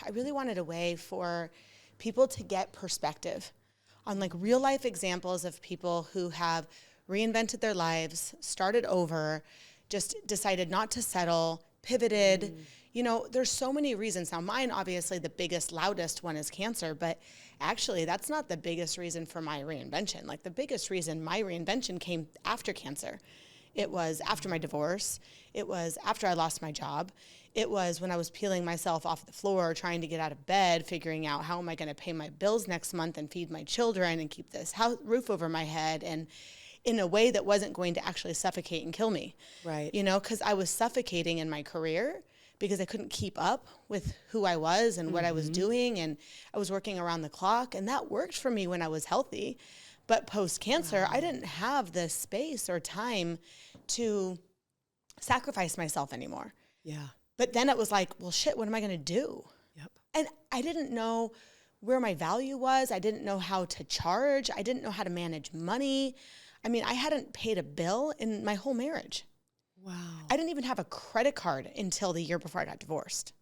I really wanted a way for people to get perspective on like real life examples of people who have reinvented their lives, started over, just decided not to settle, pivoted. You know, there's so many reasons. Now mine, obviously the biggest, loudest one is cancer, but actually that's not the biggest reason for my reinvention. Like the biggest reason my reinvention came after cancer. It was after my divorce. It was after I lost my job. It was when I was peeling myself off the floor, trying to get out of bed, figuring out how am I going to pay my bills next month and feed my children and keep this roof over my head, and in a way that wasn't going to actually suffocate and kill me. Right. You know, because I was suffocating in my career because I couldn't keep up with who I was and what I was doing, and I was working around the clock, and that worked for me when I was healthy. But post-cancer, I didn't have the space or time to sacrifice myself anymore. Yeah. But then it was like, well, shit, what am I going to do? Yep. And I didn't know where my value was. I didn't know how to charge. I didn't know how to manage money. I mean, I hadn't paid a bill in my whole marriage. Wow. I didn't even have a credit card until the year before I got divorced.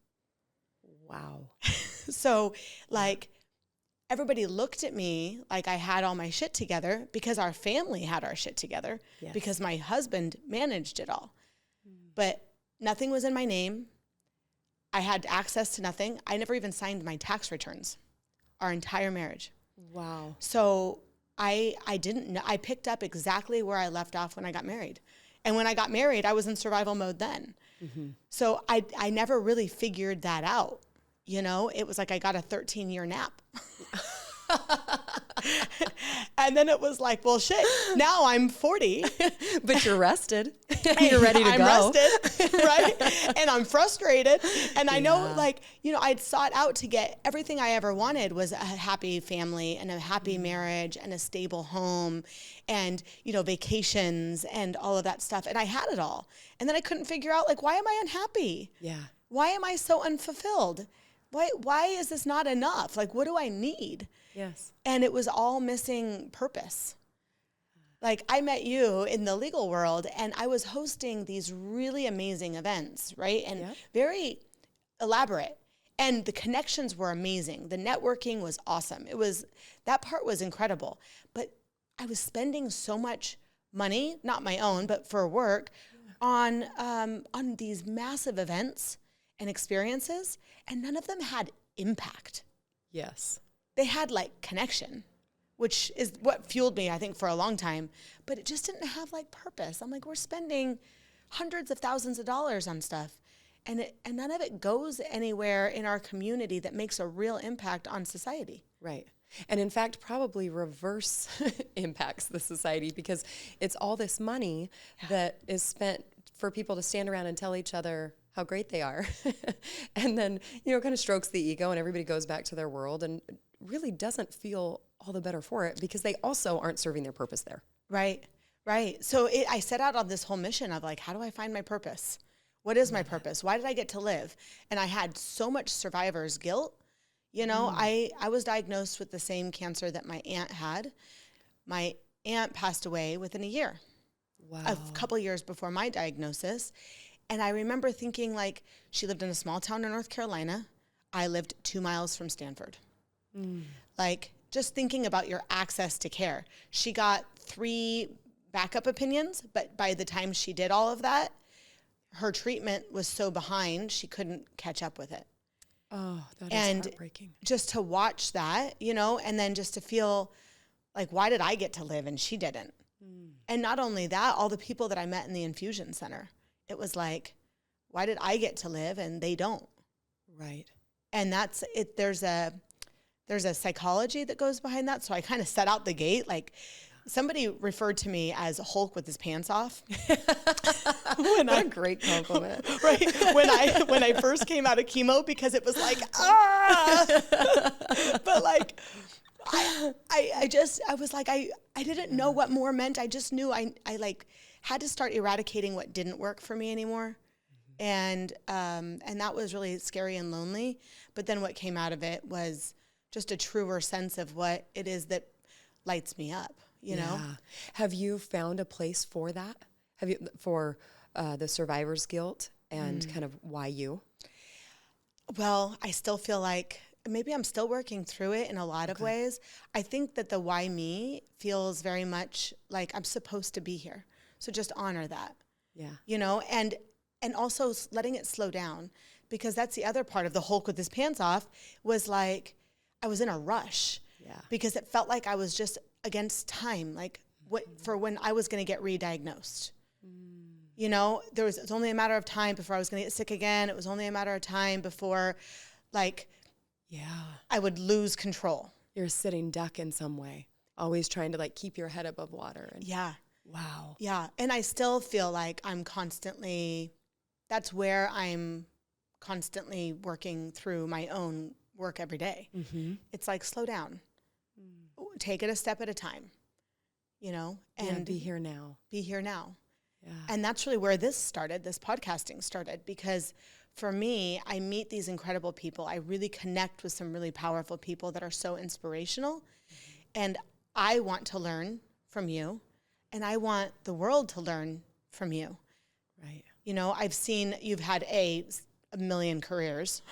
Wow. So like everybody looked at me like I had all my shit together because our family had our shit together, Yes. because my husband managed it all. But nothing was in my name. I had access to nothing. I never even signed my tax returns our entire marriage. Wow. So I didn't know. I picked up exactly where I left off when I got married. And when I got married, I was in survival mode then. So I never really figured that out. You know, it was like I got a 13-year nap. And then it was like, well, shit, now I'm 40. But you're rested. You're ready to I'm go. rested, right? And I'm frustrated. And I know, like, you know, I'd sought out to get everything I ever wanted was a happy family and a happy marriage and a stable home and, you know, vacations and all of that stuff. And I had it all. And then I couldn't figure out, like, why am I unhappy? Yeah. Why am I so unfulfilled? Why is this not enough? Like, what do I need? Yes. And it was all missing purpose. Like, I met you in the legal world, and I was hosting these really amazing events, right? And very elaborate. And the connections were amazing. The networking was awesome. That part was incredible. But I was spending so much money, not my own, but for work, on these massive events and experiences, and none of them had impact. Yes. They had like connection, which is what fueled me, I think, for a long time, but it just didn't have like purpose. I'm like, we're spending hundreds of thousands of dollars on stuff, and none of it goes anywhere in our community that makes a real impact on society. Right. And in fact, probably reverse impacts the society, because it's all this money that is spent for people to stand around and tell each other how great they are. And then, you know, kind of strokes the ego, and everybody goes back to their world and really doesn't feel all the better for it, because they also aren't serving their purpose there. Right, right. So I set out on this whole mission of like, how do I find my purpose? What is my purpose? Why did I get to live? And I had so much survivor's guilt. You know, I was diagnosed with the same cancer that my aunt had. My aunt passed away within a year. Wow. A couple years before my diagnosis. And I remember thinking, like, she lived in a small town in North Carolina. I lived 2 miles from Stanford. Like, just thinking about your access to care. She got 3 backup opinions, but by the time she did all of that, her treatment was so behind, she couldn't catch up with it. Oh, that is heartbreaking. Just to watch that, you know, and then just to feel like, why did I get to live and she didn't? And not only that, all the people that I met in the infusion center, it was like, why did I get to live and they don't? Right. And that's it. There's a psychology that goes behind that. So I kind of set out the gate. Like, somebody referred to me as Hulk with his pants off. What a great compliment. Right. When I first came out of chemo, because it was like, ah, but like, I was like, I didn't know what more meant. I just knew I like had to start eradicating what didn't work for me anymore. And that was really scary and lonely. But then what came out of it was just a truer sense of what it is that lights me up, you know? Have you found a place for that? For the survivor's guilt and kind of why you? Well, I still feel like maybe I'm still working through it in a lot of ways. I think that the why me feels very much like I'm supposed to be here. So just honor that, Yeah. you know, and also letting it slow down, because that's the other part of the Hulk with his pants off was like I was in a rush. Yeah. Because it felt like I was just against time, like for when I was going to get re-diagnosed. You know, it was only a matter of time before I was going to get sick again. It was only a matter of time before, like, Yeah. I would lose control. You're a sitting duck in some way, always trying to like keep your head above water. And Yeah. wow. Yeah. And I still feel like that's where I'm constantly working through my own work every day. Mm-hmm. It's like, slow down, take it a step at a time, you know, and be here now. Be here now. Yeah. And that's really where this podcasting started, because for me, I meet these incredible people. I really connect with some really powerful people that are so inspirational. Mm-hmm. And I want to learn from you, and I want the world to learn from you. Right. You know, I've seen you've had a million careers.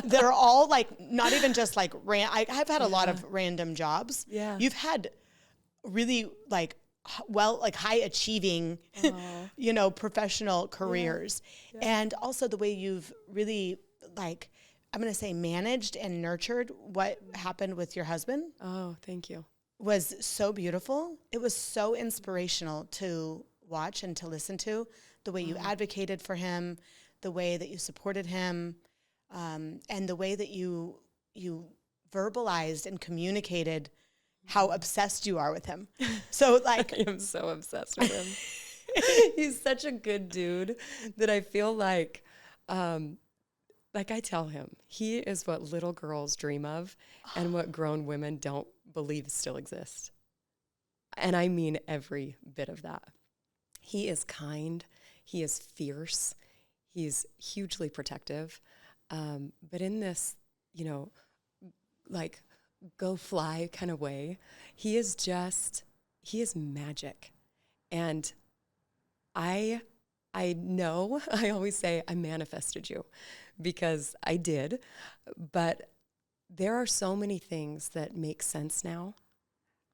They're all like, not even just like, I've had a lot of random jobs. Yeah. You've had really like, like high achieving, you know, professional careers. Yeah. And also the way you've really like, I'm going to say managed and nurtured what happened with your husband. Oh, thank you. Was so beautiful. It was so inspirational to watch and to listen to, the way you advocated for him, the way that you supported him, and the way that you verbalized and communicated how obsessed you are with him. So like, I am so obsessed with him. He's such a good dude that I feel like I tell him, he is what little girls dream of and what grown women don't believe still exists. And I mean every bit of that. He is kind. He is fierce. He's hugely protective. But in this, you know, like go fly kind of way, he is magic. And I know, I always say I manifested you, because I did, but there are so many things that make sense now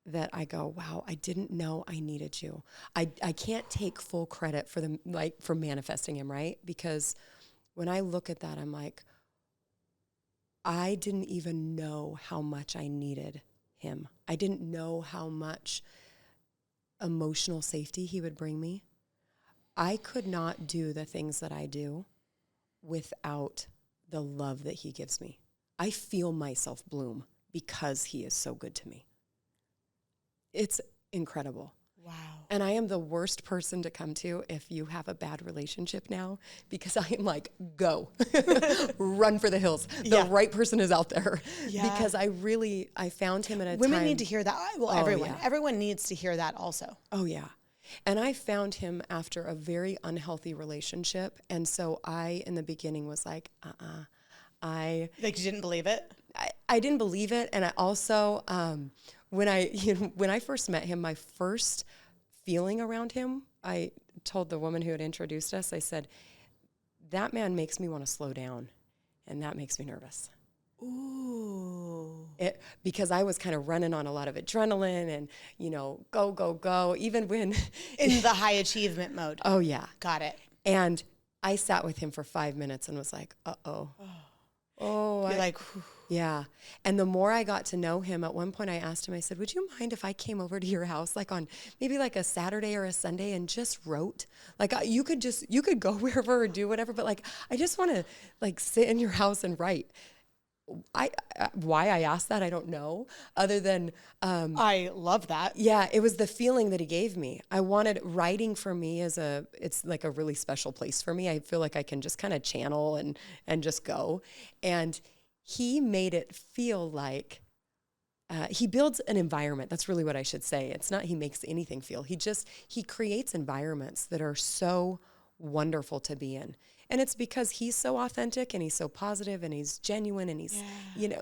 that I go, wow, I didn't know I needed you. I can't take full credit for manifesting him, right? Because when I look at that, I'm like, I didn't even know how much I needed him. I didn't know how much emotional safety he would bring me. I could not do the things that I do without the love that he gives me. I feel myself bloom because he is so good to me. It's incredible. wow. And I am the worst person to come to if you have a bad relationship now, because I am like, go, run for the hills. The right person is out there. Yeah. Because I found him at a time. Women need to hear that. Well, everyone needs to hear that also. Oh yeah. And I found him after a very unhealthy relationship. And so I, in the beginning, was like, like you didn't believe it? I didn't believe it. And I also, when I first met him, my first feeling around him, I told the woman who had introduced us, I said, that man makes me want to slow down, and that makes me nervous. Ooh. Because I was kind of running on a lot of adrenaline and, go, even when... In the high achievement mode. Oh, yeah. Got it. And I sat with him for 5 minutes and was like, uh-oh. Oh, you're like, yeah. And the more I got to know him, at one point I asked him, I said, would you mind if I came over to your house, like on maybe like a Saturday or a Sunday, and just wrote? Like you could go wherever or do whatever, but like, I just want to like sit in your house and write. Why I asked that, I don't know, other than, I love that. Yeah, it was the feeling that he gave me. I wanted writing for me it's like a really special place for me. I feel like I can just kind of channel and just go. And he made it feel like, he builds an environment. That's really what I should say. It's not he makes anything feel. He creates environments that are so wonderful to be in. And it's because he's so authentic and he's so positive and he's genuine and he's,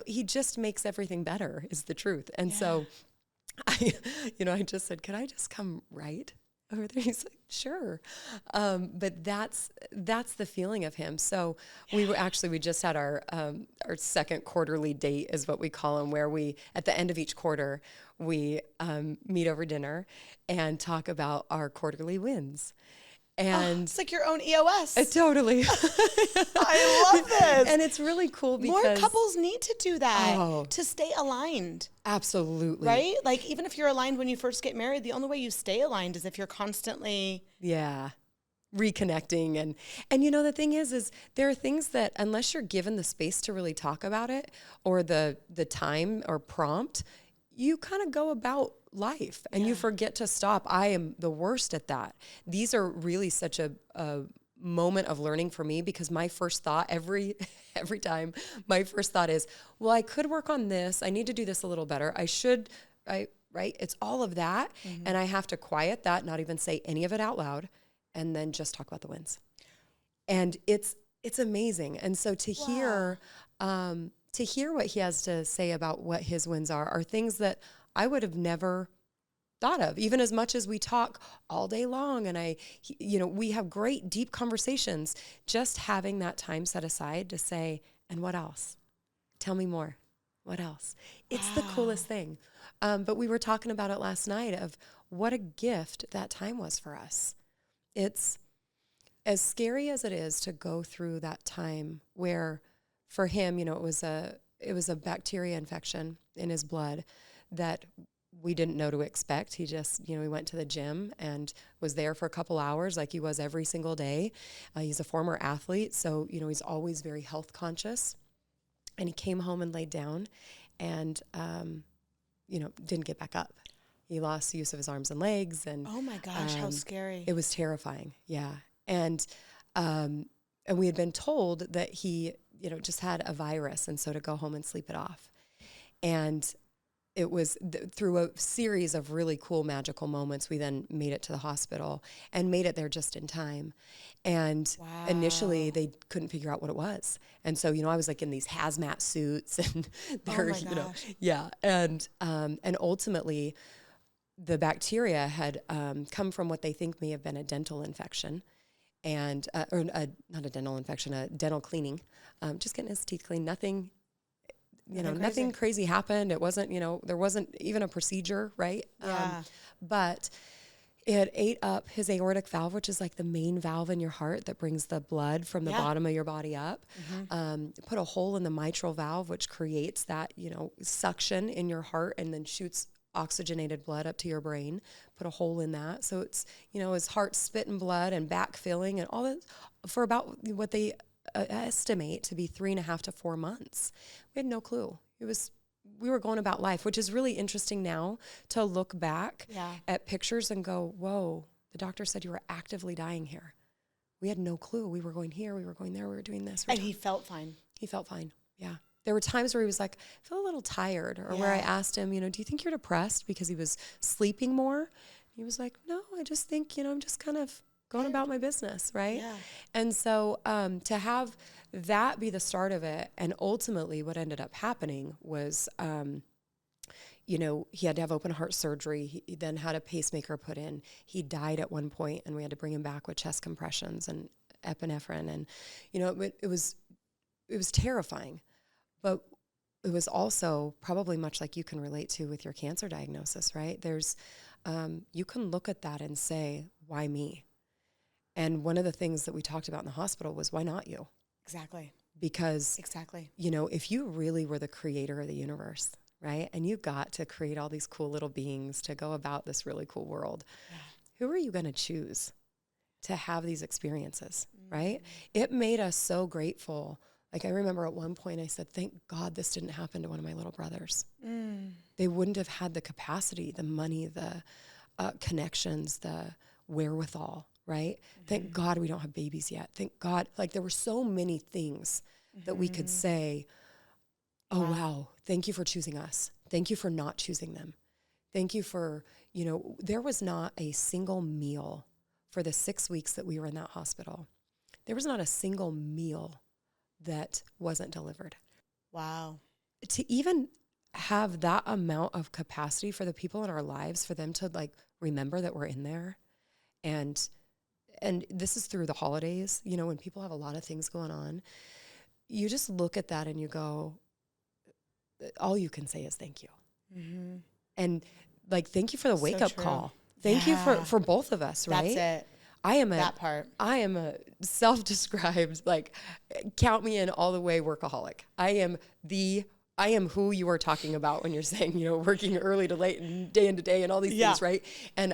he just makes everything better, is the truth. And so I just said, could I just come write? over there? He's like, sure. But that's the feeling of him. So we just had our second quarterly date is what we call them, where we, at the end of each quarter, we meet over dinner and talk about our quarterly wins. And it's like your own EOS. Totally. I love this. And it's really cool because more couples need to do that to stay aligned. Absolutely. Right? Like, even if you're aligned when you first get married, the only way you stay aligned is if you're constantly reconnecting. And you know, the thing is there are things that unless you're given the space to really talk about it or the time or prompt, you kind of go about life and you forget to stop. I am the worst at that. These are really such a moment of learning for me, because my first thought every time, my first thought is, well, I could work on this. I need to do this a little better. Right? It's all of that. Mm-hmm. And I have to quiet that, not even say any of it out loud, and then just talk about the wins. And it's amazing. And so to hear what he has to say about what his wins are things that I would have never thought of, even as much as we talk all day long. And we have great, deep conversations, just having that time set aside to say, and what else? Tell me more. What else? It's the coolest thing. But we were talking about it last night of what a gift that time was for us. It's as scary as it is to go through that time where for him, it was a bacteria infection in his blood that we didn't know to expect. He just, he went to the gym and was there for a couple hours like he was every single day. He's a former athlete, so, he's always very health conscious. And he came home and laid down and, didn't get back up. He lost use of his arms and legs. And oh my gosh, how scary. It was terrifying. Yeah. And we had been told that he, just had a virus, and so to go home and sleep it off. And it was through a series of really cool, magical moments, we then made it to the hospital and made it there just in time. And initially they couldn't figure out what it was. And so, I was like in these hazmat suits and and ultimately the bacteria had come from what they think may have been a dental infection. And, not a dental infection, a dental cleaning, just getting his teeth cleaned, nothing crazy happened. It wasn't, there wasn't even a procedure, right? Yeah. But it ate up his aortic valve, which is like the main valve in your heart that brings the blood from the bottom of your body up. Mm-hmm. Put a hole in the mitral valve, which creates that, suction in your heart and then shoots oxygenated blood up to your brain. Put a hole in that. So it's, his heart spitting blood and backfilling and all that for about what they estimate to be 3.5 to 4 months. We had no clue. We were going about life, which is really interesting now to look back at pictures and go, whoa, the doctor said you were actively dying here. We had no clue. We were going here, we were going there, we were doing this. And he felt fine. He felt fine, yeah. There were times where he was like, I feel a little tired, or where I asked him, do you think you're depressed because he was sleeping more? He was like, no, I just think, I'm just kind of going about my business, right? Yeah. And so to have that be the start of it, and ultimately what ended up happening was, he had to have open heart surgery. He then had a pacemaker put in. He died at one point, and we had to bring him back with chest compressions and epinephrine. And, it was terrifying. But it was also probably much like you can relate to with your cancer diagnosis, right? There's, you can look at that and say, why me? And one of the things that we talked about in the hospital was, why not you? Exactly. Because, if you really were the creator of the universe, right? And you got to create all these cool little beings to go about this really cool world, who are you going to choose to have these experiences, right? It made us so grateful. Like, I remember at one point I said, thank God this didn't happen to one of my little brothers. They wouldn't have had the capacity, the money, the connections, the wherewithal, right? Thank God we don't have babies yet. Thank God. Like, there were so many things that we could say, oh, wow, thank you for choosing us. Thank you for not choosing them. Thank you for, there was not a single meal for the 6 weeks that we were in that hospital. There was not a single meal that wasn't delivered. Wow. To even have that amount of capacity for the people in our lives, for them to remember that we're in there And this is through the holidays, you know, when people have a lot of things going on, you just look at that and you go, all you can say is thank you. Mm-hmm. And like, thank you for the wake up call. Thank you for both of us, right? That's it. I am a self-described, like, count me in all the way workaholic. I am who you are talking about when you're saying, you know, working early to late and day into day and all these things, right? And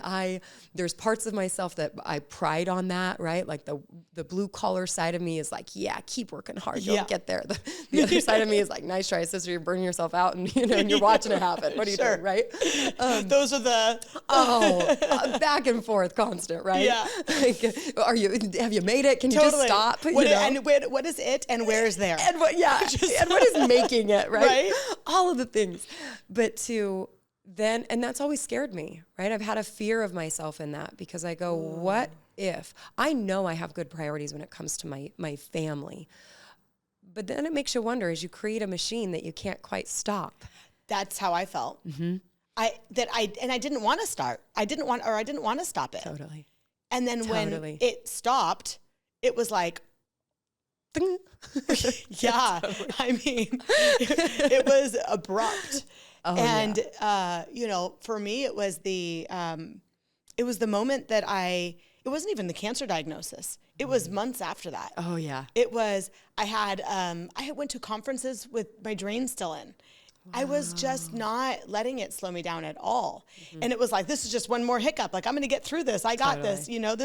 there's parts of myself that I pride on that, right? Like the blue collar side of me is like, yeah, keep working hard. You'll get there. The other side of me is like, nice try, sister. You're burning yourself out and, you know, and you're watching it happen. What are you doing, right? Those are the... back and forth constant, right? Yeah. Like, have you made it? Can you just stop? What is it and where is there? And what is making it, right? All of the things. But and that's always scared me, right? I've had a fear of myself in that because I go, what if? I know I have good priorities when it comes to my family. But then it makes you wonder as you create a machine that you can't quite stop. That's how I felt. Mm-hmm. I didn't want to start. I didn't want to stop it. Totally. And then when it stopped, it was like, yeah, totally. I mean, it was abrupt. You know, for me, it was the moment that it wasn't even the cancer diagnosis. It was months after that. Oh yeah. It was, I went to conferences with my drain still in. Wow. I was just not letting it slow me down at all. Mm-hmm. And it was like, this is just one more hiccup. Like, I'm going to get through this. I got this, you know,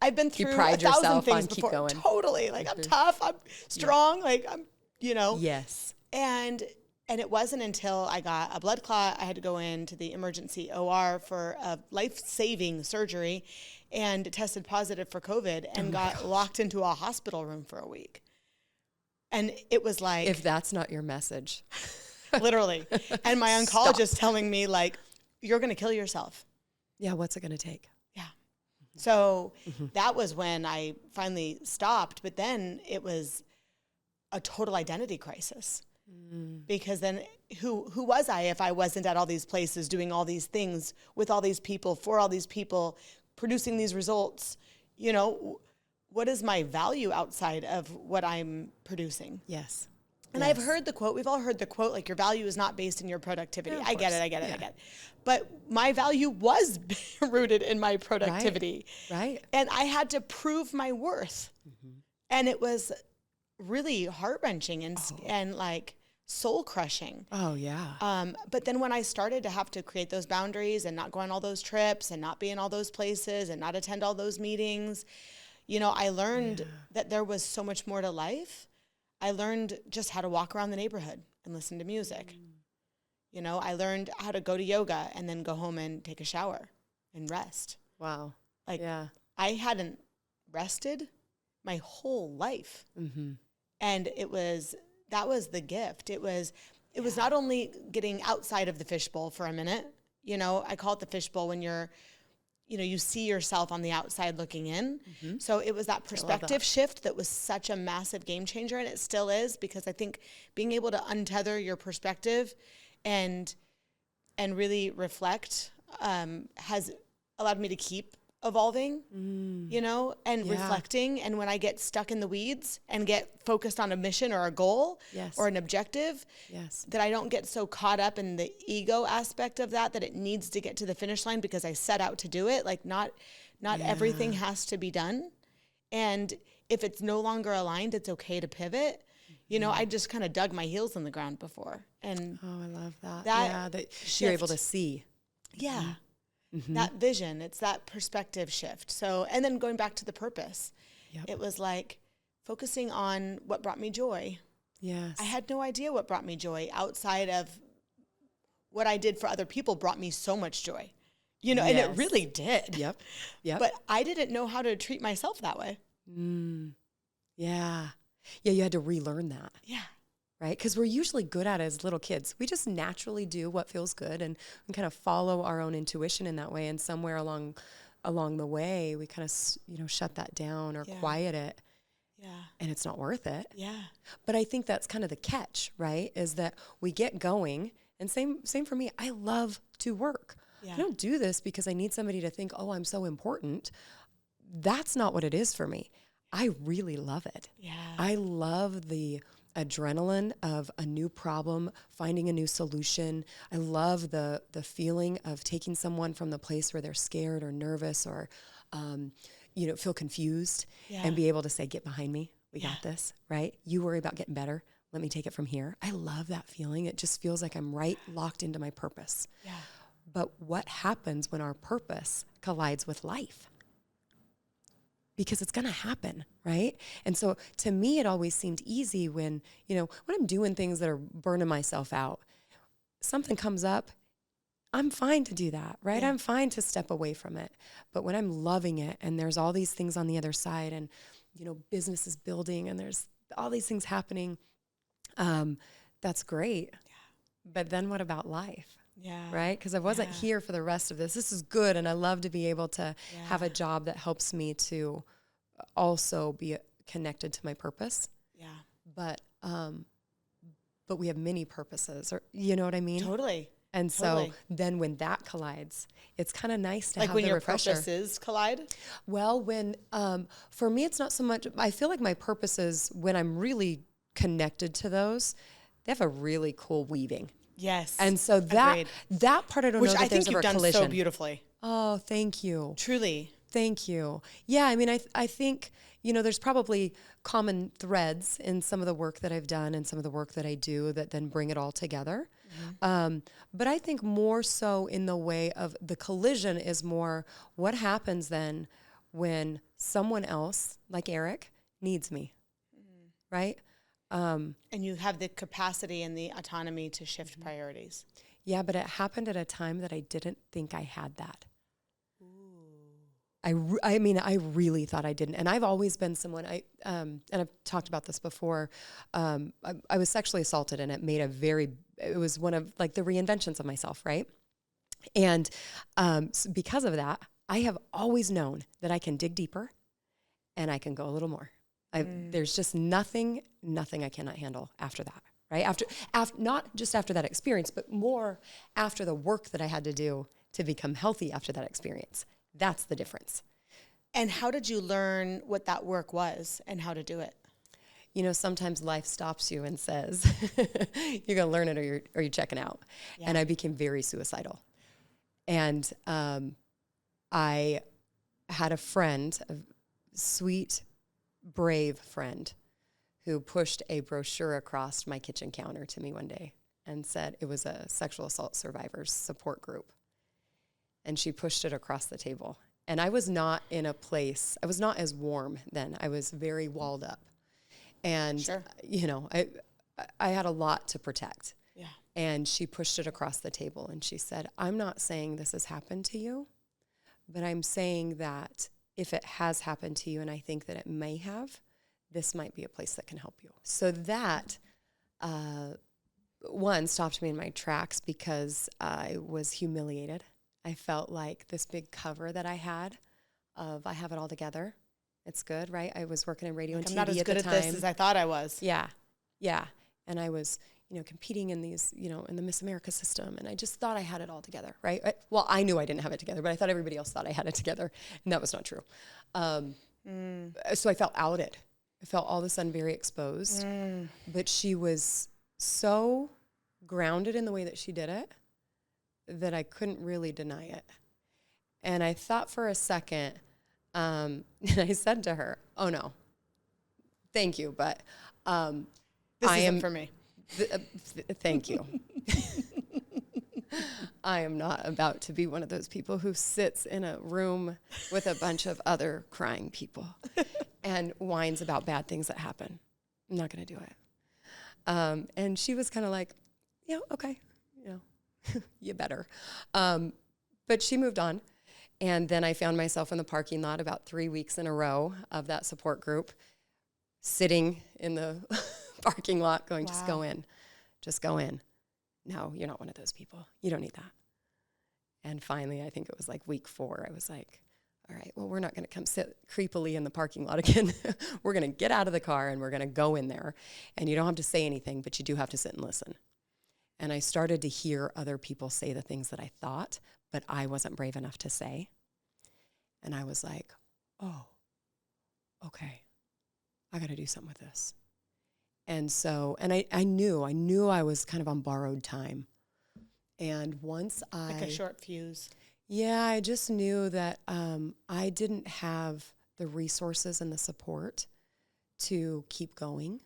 I've been through 1,000 things before. Keep going. Totally. Like, I'm tough. I'm strong. Yeah. Like, I'm, you know. Yes. And it wasn't until I got a blood clot, I had to go into the emergency OR for a life-saving surgery and tested positive for COVID and got locked into a hospital room for a week. And it was like, if that's not your message. Literally. And my oncologist telling me, like, you're going to kill yourself. Yeah, what's it going to take? Yeah. So that was when I finally stopped. But then it was a total identity crisis. Because then who was I if I wasn't at all these places doing all these things with all these people, for all these people, producing these results? You know, what is my value outside of what I'm producing? Yes. And I've heard the quote, we've all heard the quote, like, your value is not based in your productivity. I get it. But my value was rooted in my productivity. Right. And I had to prove my worth. Mm-hmm. And it was really heart-wrenching and like soul crushing. Oh yeah. But then when I started to have to create those boundaries and not go on all those trips and not be in all those places and not attend all those meetings, you know, I learned that there was so much more to life. I learned just how to walk around the neighborhood and listen to music. You know, I learned how to go to yoga and then go home and take a shower and rest. Wow. Like, I hadn't rested my whole life. Mm-hmm. And that was the gift. It was not only getting outside of the fishbowl for a minute. You know, I call it the fishbowl when you see yourself on the outside looking in. Mm-hmm. So it was that perspective shift that was such a massive game changer, and it still is, because I think being able to untether your perspective and really reflect has allowed me to keep evolving, you know, and reflecting. And when I get stuck in the weeds and get focused on a mission or a goal or an objective, that I don't get so caught up in the ego aspect of that it needs to get to the finish line because I set out to do it. Like, not everything has to be done. And if it's no longer aligned, it's okay to pivot. You know, I just kind of dug my heels in the ground before. And I love that. That you're able to see. Yeah. Mm-hmm. That vision, it's that perspective shift. So, and then going back to the purpose, it was like focusing on what brought me joy. Yes. I had no idea what brought me joy outside of what I did for other people brought me so much joy, you know, and it really did. Yep. But I didn't know how to treat myself that way. Yeah. Yeah. You had to relearn that. Yeah. Right? Because we're usually good at it as little kids. We just naturally do what feels good and kind of follow our own intuition in that way. And somewhere along the way, we kind of, shut that down or quiet it. Yeah. And it's not worth it. Yeah. But I think that's kind of the catch, right? Is that we get going, and same for me. I love to work. Yeah. I don't do this because I need somebody to think, oh, I'm so important. that's not what it is for me. I really love it. Yeah. I love the adrenaline of a new problem, finding a new solution. I love the feeling of taking someone from the place where they're scared or nervous or, feel confused and be able to say, get behind me. We got this, right? You worry about getting better. Let me take it from here. I love that feeling. It just feels like I'm right locked into my purpose. Yeah. But what happens when our purpose collides with life? Because it's going to happen, right? And so to me, it always seemed easy when I'm doing things that are burning myself out, something comes up, I'm fine to do that, right? Yeah. I'm fine to step away from it. But when I'm loving it and there's all these things on the other side and, business is building and there's all these things happening, that's great. Yeah. But then what about life? Yeah. Right? Because I wasn't here for the rest of this. This is good. And I love to be able to have a job that helps me to also be connected to my purpose. Yeah. But we have many purposes, or you know what I mean? Totally. And so then when that collides, it's kind of nice to like have when the your refresher. purposes collide. Well, when for me, it's not so much. I feel like my purposes, when I'm really connected to those, they have a really cool weaving. Yes. And so that part I don't know that there's ever a collision. Which I think you've done so beautifully. Oh, thank you. Truly. Thank you. Yeah, I mean, I think, there's probably common threads in some of the work that I've done and some of the work that I do that then bring it all together. Mm-hmm. But I think more so in the way of the collision is more what happens then when someone else, like Eric, needs me, right? And you have the capacity and the autonomy to shift priorities. Yeah, but it happened at a time that I didn't think I had that. I really thought I didn't. And I've always been someone, and I've talked about this before, I was sexually assaulted and it was one of like the reinventions of myself, right? And so because of that, I have always known that I can dig deeper and I can go a little more. There's just nothing I cannot handle after that, right? After not just after that experience, but more after the work that I had to do to become healthy after that experience. That's the difference. And how did you learn what that work was and how to do it? Sometimes life stops you and says, you're going to learn it or you're checking out. Yeah. And I became very suicidal. And I had a friend, a sweet, brave friend, who pushed a brochure across my kitchen counter to me one day and said it was a sexual assault survivors support group. And she pushed it across the table. And I was not in a place, I was not as warm then. I was very walled up. And, sure. I had a lot to protect. Yeah. And she pushed it across the table and she said, I'm not saying this has happened to you, but I'm saying that if it has happened to you, and I think that it may have, this might be a place that can help you. So that, one, stopped me in my tracks because I was humiliated. I felt like this big cover that I had of I have it all together. It's good, right? I was working in radio and TV at the time. I'm not as good at this as I thought I was. Yeah. And I was, competing in these, in the Miss America system. And I just thought I had it all together, right? I knew I didn't have it together, but I thought everybody else thought I had it together. And that was not true. So I felt outed. I felt all of a sudden very exposed. But she was so grounded in the way that she did it that I couldn't really deny it. And I thought for a second, and I said to her, oh no, thank you, but this isn't for me. Thank you. I am not about to be one of those people who sits in a room with a bunch of other crying people and whines about bad things that happen. I'm not going to do it. And she was kind of like, yeah, okay, you better. But she moved on. And then I found myself in the parking lot about 3 weeks in a row of that support group, sitting in the parking lot going, just go in. Just go in. No, you're not one of those people. You don't need that. And finally, I think it was like week 4, I was like, all right, well, we're not going to come sit creepily in the parking lot again. We're going to get out of the car and we're going to go in there. And you don't have to say anything, but you do have to sit and listen. And I started to hear other people say the things that I thought, but I wasn't brave enough to say. And I was like, oh, okay, I got to do something with this. And so, and I knew I was kind of on borrowed time. And once like a short fuse. Yeah, I just knew that I didn't have the resources and the support to keep going.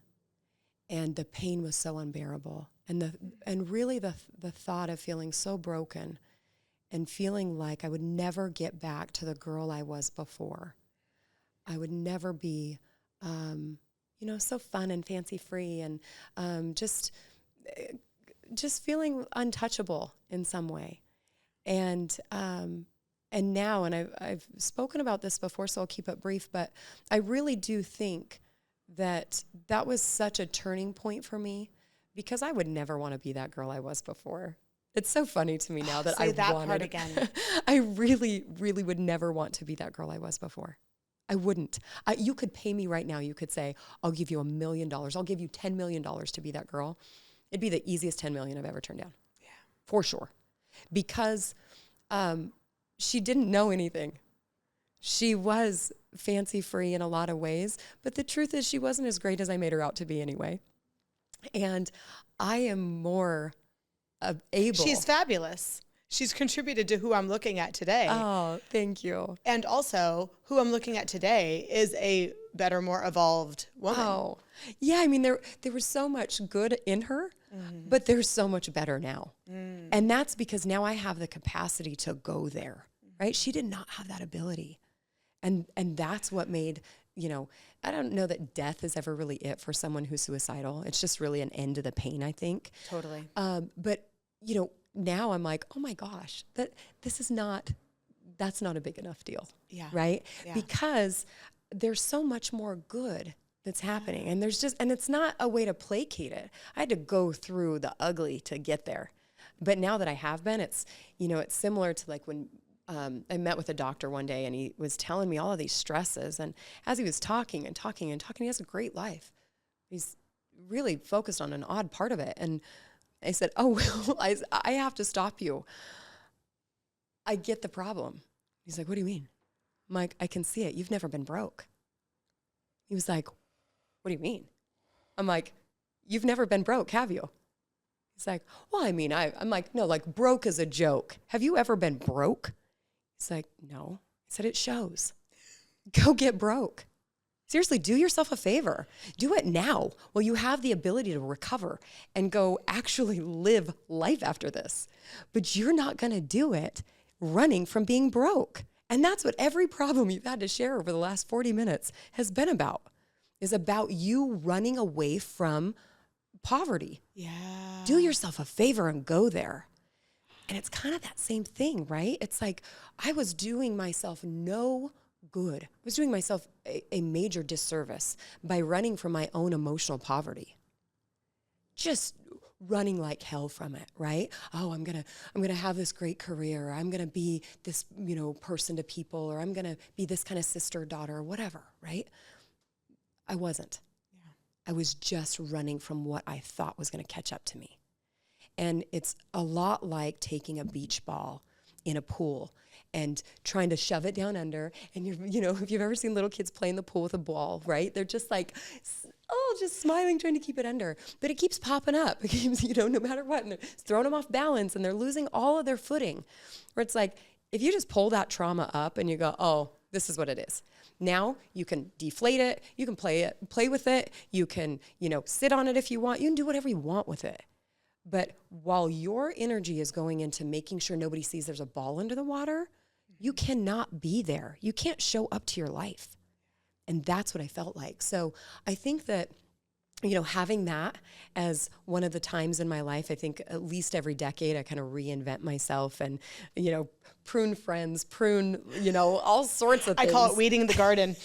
And the pain was so unbearable. And really the thought of feeling so broken and feeling like I would never get back to the girl I was before. I would never be, so fun and fancy free and just feeling untouchable in some way. And now, and I've spoken about this before, so I'll keep it brief, but I really do think that was such a turning point for me, because I would never want to be that girl I was before. It's so funny to me now that Say that part again. I really, really would never want to be that girl I was before. I wouldn't. You could pay me right now. You could say, I'll give you $1 million. I'll give you $10 million to be that girl. It'd be the easiest $10 million I've ever turned down. Yeah. For sure. Because she didn't know anything. She was fancy free in a lot of ways, but the truth is she wasn't as great as I made her out to be anyway. And I am more able. She's fabulous. She's contributed to who I'm looking at today. Oh, thank you. And also, who I'm looking at today is a better, more evolved woman. Oh, yeah. I mean, there was so much good in her, but there's so much better now. And that's because now I have the capacity to go there, right? She did not have that ability. And that's what made, I don't know that death is ever really it for someone who's suicidal. It's just really an end to the pain, I think. Totally. But, now I'm like, oh my gosh, that's not a big enough deal. Yeah. Right? Yeah. Because there's so much more good that's happening. And and it's not a way to placate it. I had to go through the ugly to get there. But now that I have been, it's similar to like when I met with a doctor one day and he was telling me all of these stresses. And as he was talking and talking and talking, he has a great life. He's really focused on an odd part of it. And I said, oh, well, I have to stop you. I get the problem. He's like, what do you mean? I'm like, I can see it. You've never been broke. He was like, what do you mean? I'm like, you've never been broke, have you? He's like, well, I mean, I'm like, no, like broke is a joke. Have you ever been broke? He's like, no. I said, it shows. Go get broke. Seriously, do yourself a favor. Do it now while you have the ability to recover and go actually live life after this. But you're not going to do it running from being broke. And that's what every problem you've had to share over the last 40 minutes has been about, is about you running away from poverty. Yeah. Do yourself a favor and go there. And it's kind of that same thing, right? It's like I was doing myself no good. I was doing myself a major disservice by running from my own emotional poverty. Just running like hell from it, right? Oh, I'm gonna have this great career. I'm gonna be this, person to people, or I'm gonna be this kind of sister, daughter, whatever, right? I wasn't. Yeah. I was just running from what I thought was gonna catch up to me. And it's a lot like taking a beach ball in a pool and trying to shove it down under. And if you've ever seen little kids play in the pool with a ball, right? They're just like, just smiling, trying to keep it under. But it keeps popping up. It keeps, no matter what. And it's throwing them off balance and they're losing all of their footing. Where it's like, if you just pull that trauma up and you go, oh, this is what it is. Now you can deflate it. You can play with it. You can, sit on it if you want. You can do whatever you want with it. But while your energy is going into making sure nobody sees there's a ball under the water, you cannot be there. You can't show up to your life. And that's what I felt like. So I think that, having that as one of the times in my life, I think at least every decade I kind of reinvent myself and, prune friends, all sorts of things. I call it weeding the garden.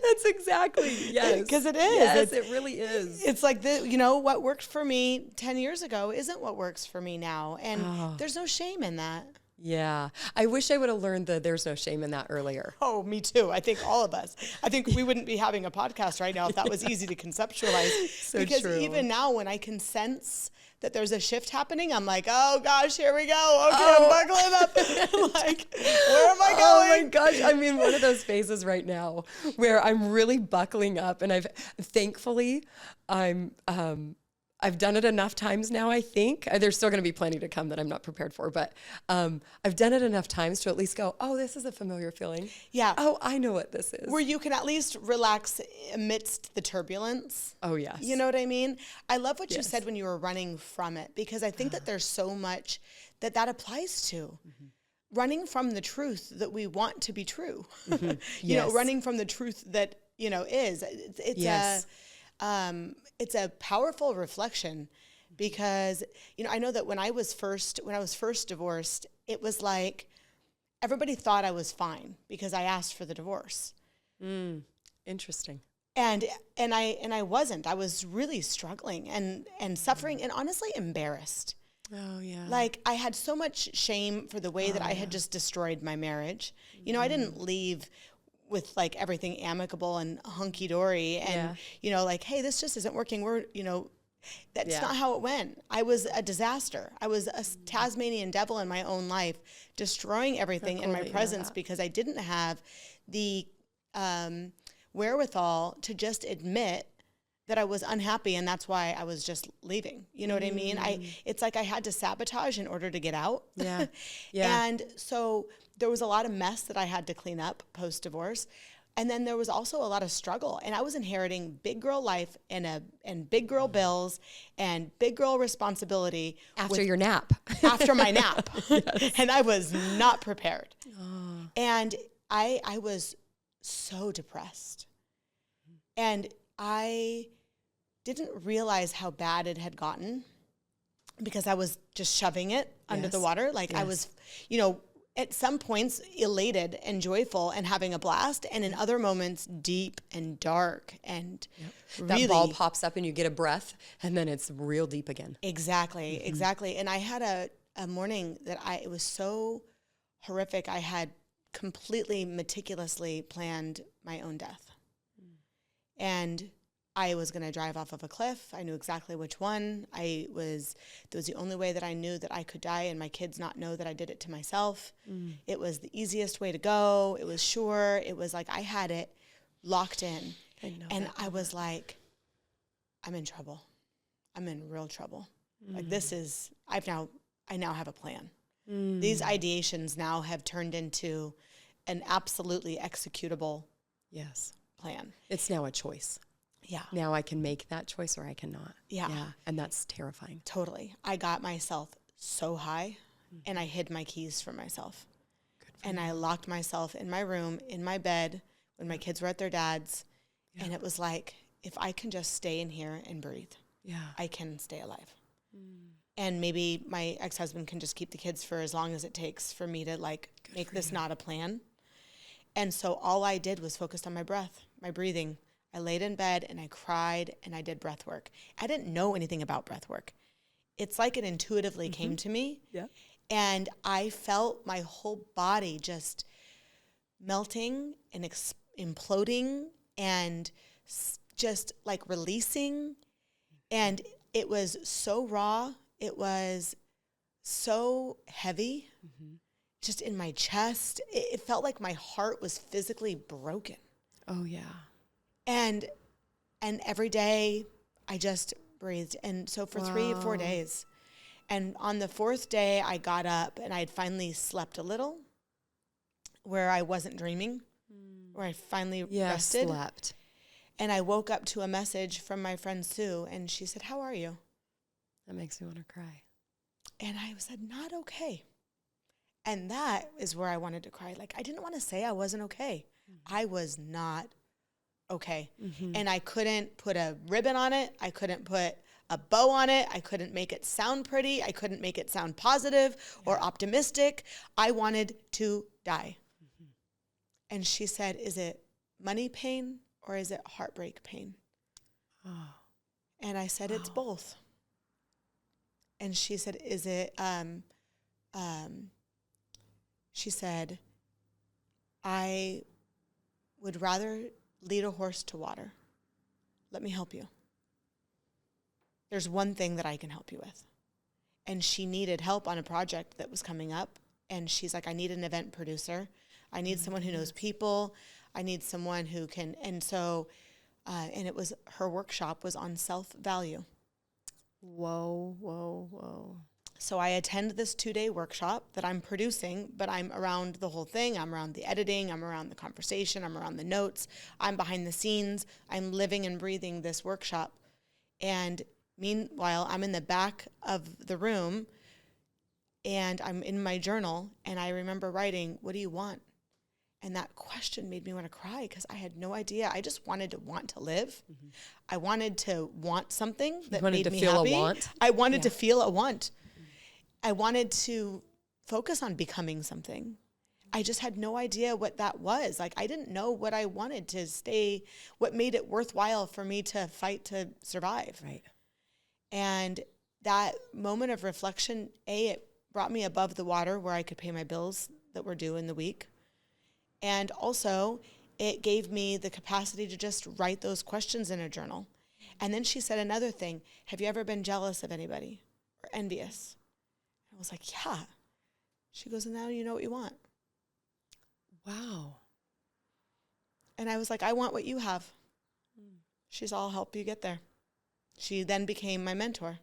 That's exactly, yes. Because it is. Yes, it really is. It's like, what worked for me 10 years ago isn't what works for me now. And there's no shame in that. Yeah. I wish I would have learned that there's no shame in that earlier. Oh, me too. I think all of us. I think we wouldn't be having a podcast right now if that was easy to conceptualize. So because true. even now when I can sense that there's a shift happening, I'm like, oh gosh, here we go. Okay, I'm buckling up. Like, where am I going? Oh my gosh. I'm in one of those phases right now where I'm really buckling up, and thankfully I've done it enough times now, I think. There's still going to be plenty to come that I'm not prepared for, but I've done it enough times to at least go, oh, this is a familiar feeling. Yeah. Oh, I know what this is. Where you can at least relax amidst the turbulence. Oh, yes. You know what I mean? I love what you said when you were running from it, because I think that there's so much that applies to. Running from the truth that we want to be true. You know, running from the truth that, you know, is. It's a powerful reflection, because, you know, I know that when I was first divorced, it was like everybody thought I was fine because I asked for the divorce. Interesting. And I wasn't. I was really struggling and suffering and honestly embarrassed. Oh, yeah. Like, I had so much shame for the way that I had just destroyed my marriage. You know, I didn't leave with like everything amicable and hunky-dory and, you know, like, hey, this just isn't working. That's not how it went. I was a disaster. I was a Tasmanian devil in my own life, destroying everything in my presence because I didn't have the wherewithal to just admit that I was unhappy, and that's why I was just leaving. You know what I mean? It's like I had to sabotage in order to get out. Yeah. And so there was a lot of mess that I had to clean up post-divorce. And then there was also a lot of struggle, and I was inheriting big girl life and big girl bills and big girl responsibility After your nap. after my nap. And I was not prepared. And I was so depressed. And I didn't realize how bad it had gotten because I was just shoving it under the water. Like I was, you know, at some points elated and joyful and having a blast, and in other moments deep and dark and really, that ball pops up and you get a breath, and then it's real deep again. Exactly. And I had a morning that it was so horrific. I had completely meticulously planned my own death. And I was going to drive off of a cliff. I knew exactly which one. That was the only way that I knew that I could die and my kids not know that I did it to myself. It was the easiest way to go. It was sure. It was like I had it locked in. I was like, I'm in trouble. I'm in real trouble. Like I now have a plan. These ideations now have turned into an absolutely executable plan. It's now a choice. Yeah. Now I can make that choice or I cannot. Yeah. And that's terrifying. Totally. I got myself so high and I hid my keys from myself. And I locked myself in my room, in my bed when my kids were at their dad's. And it was like, if I can just stay in here and breathe, I can stay alive. And maybe my ex-husband can just keep the kids for as long as it takes for me to make this not a plan. And so all I did was focused on my breath, my breathing. I laid in bed and I cried and I did breath work. I didn't know anything about breath work. It's like it intuitively came to me. Yeah. And I felt my whole body just melting and imploding and just like releasing. And it was so raw. It was so heavy, just in my chest. It felt like my heart was physically broken. Oh, yeah. And every day I just breathed. And so for 3 or 4 days. And on the 4th day, I got up and I had finally slept a little, where I wasn't dreaming, where I finally rested. Slept. And I woke up to a message from my friend Sue, and she said, "How are you?" That makes me want to cry. And I said, "Not okay." And that is where I wanted to cry. Like, I didn't want to say I wasn't okay. I was not okay. And I couldn't put a ribbon on it. I couldn't put a bow on it. I couldn't make it sound pretty. I couldn't make it sound positive or optimistic. I wanted to die. And she said, "Is it money pain or is it heartbreak pain?" And I said, "It's both." And she said, "Is it, she said, "I would rather lead a horse to water. Let me help you. there's one thing that I can help you with. And she needed help on a project that was coming up. And she's like, I need an event producer. I need someone who knows people. I need someone who can, and so, and it was, her workshop was on self-value. Whoa, whoa, whoa. So I attend this 2-day workshop that I'm producing, but I'm around the whole thing. I'm around the editing. I'm around the conversation. I'm around the notes. I'm behind the scenes. I'm living and breathing this workshop. And meanwhile, I'm in the back of the room and I'm in my journal and I remember writing, what do you want? And that question made me want to cry because I had no idea. I just wanted to want to live. Mm-hmm. I wanted to want something that made me happy. I wanted to feel a want. I wanted to focus on becoming something. I just had no idea what that was. Like, I didn't know what I wanted to stay, what made it worthwhile for me to fight to survive. Right. And that moment of reflection, it brought me above the water where I could pay my bills that were due in the week. And also, it gave me the capacity to just write those questions in a journal. And then she said another thing, have you ever been jealous of anybody or envious? I was like, yeah. She goes, and now you know what you want. Wow. And I was like, I want what you have. She's, I'll help you get there. She then became my mentor,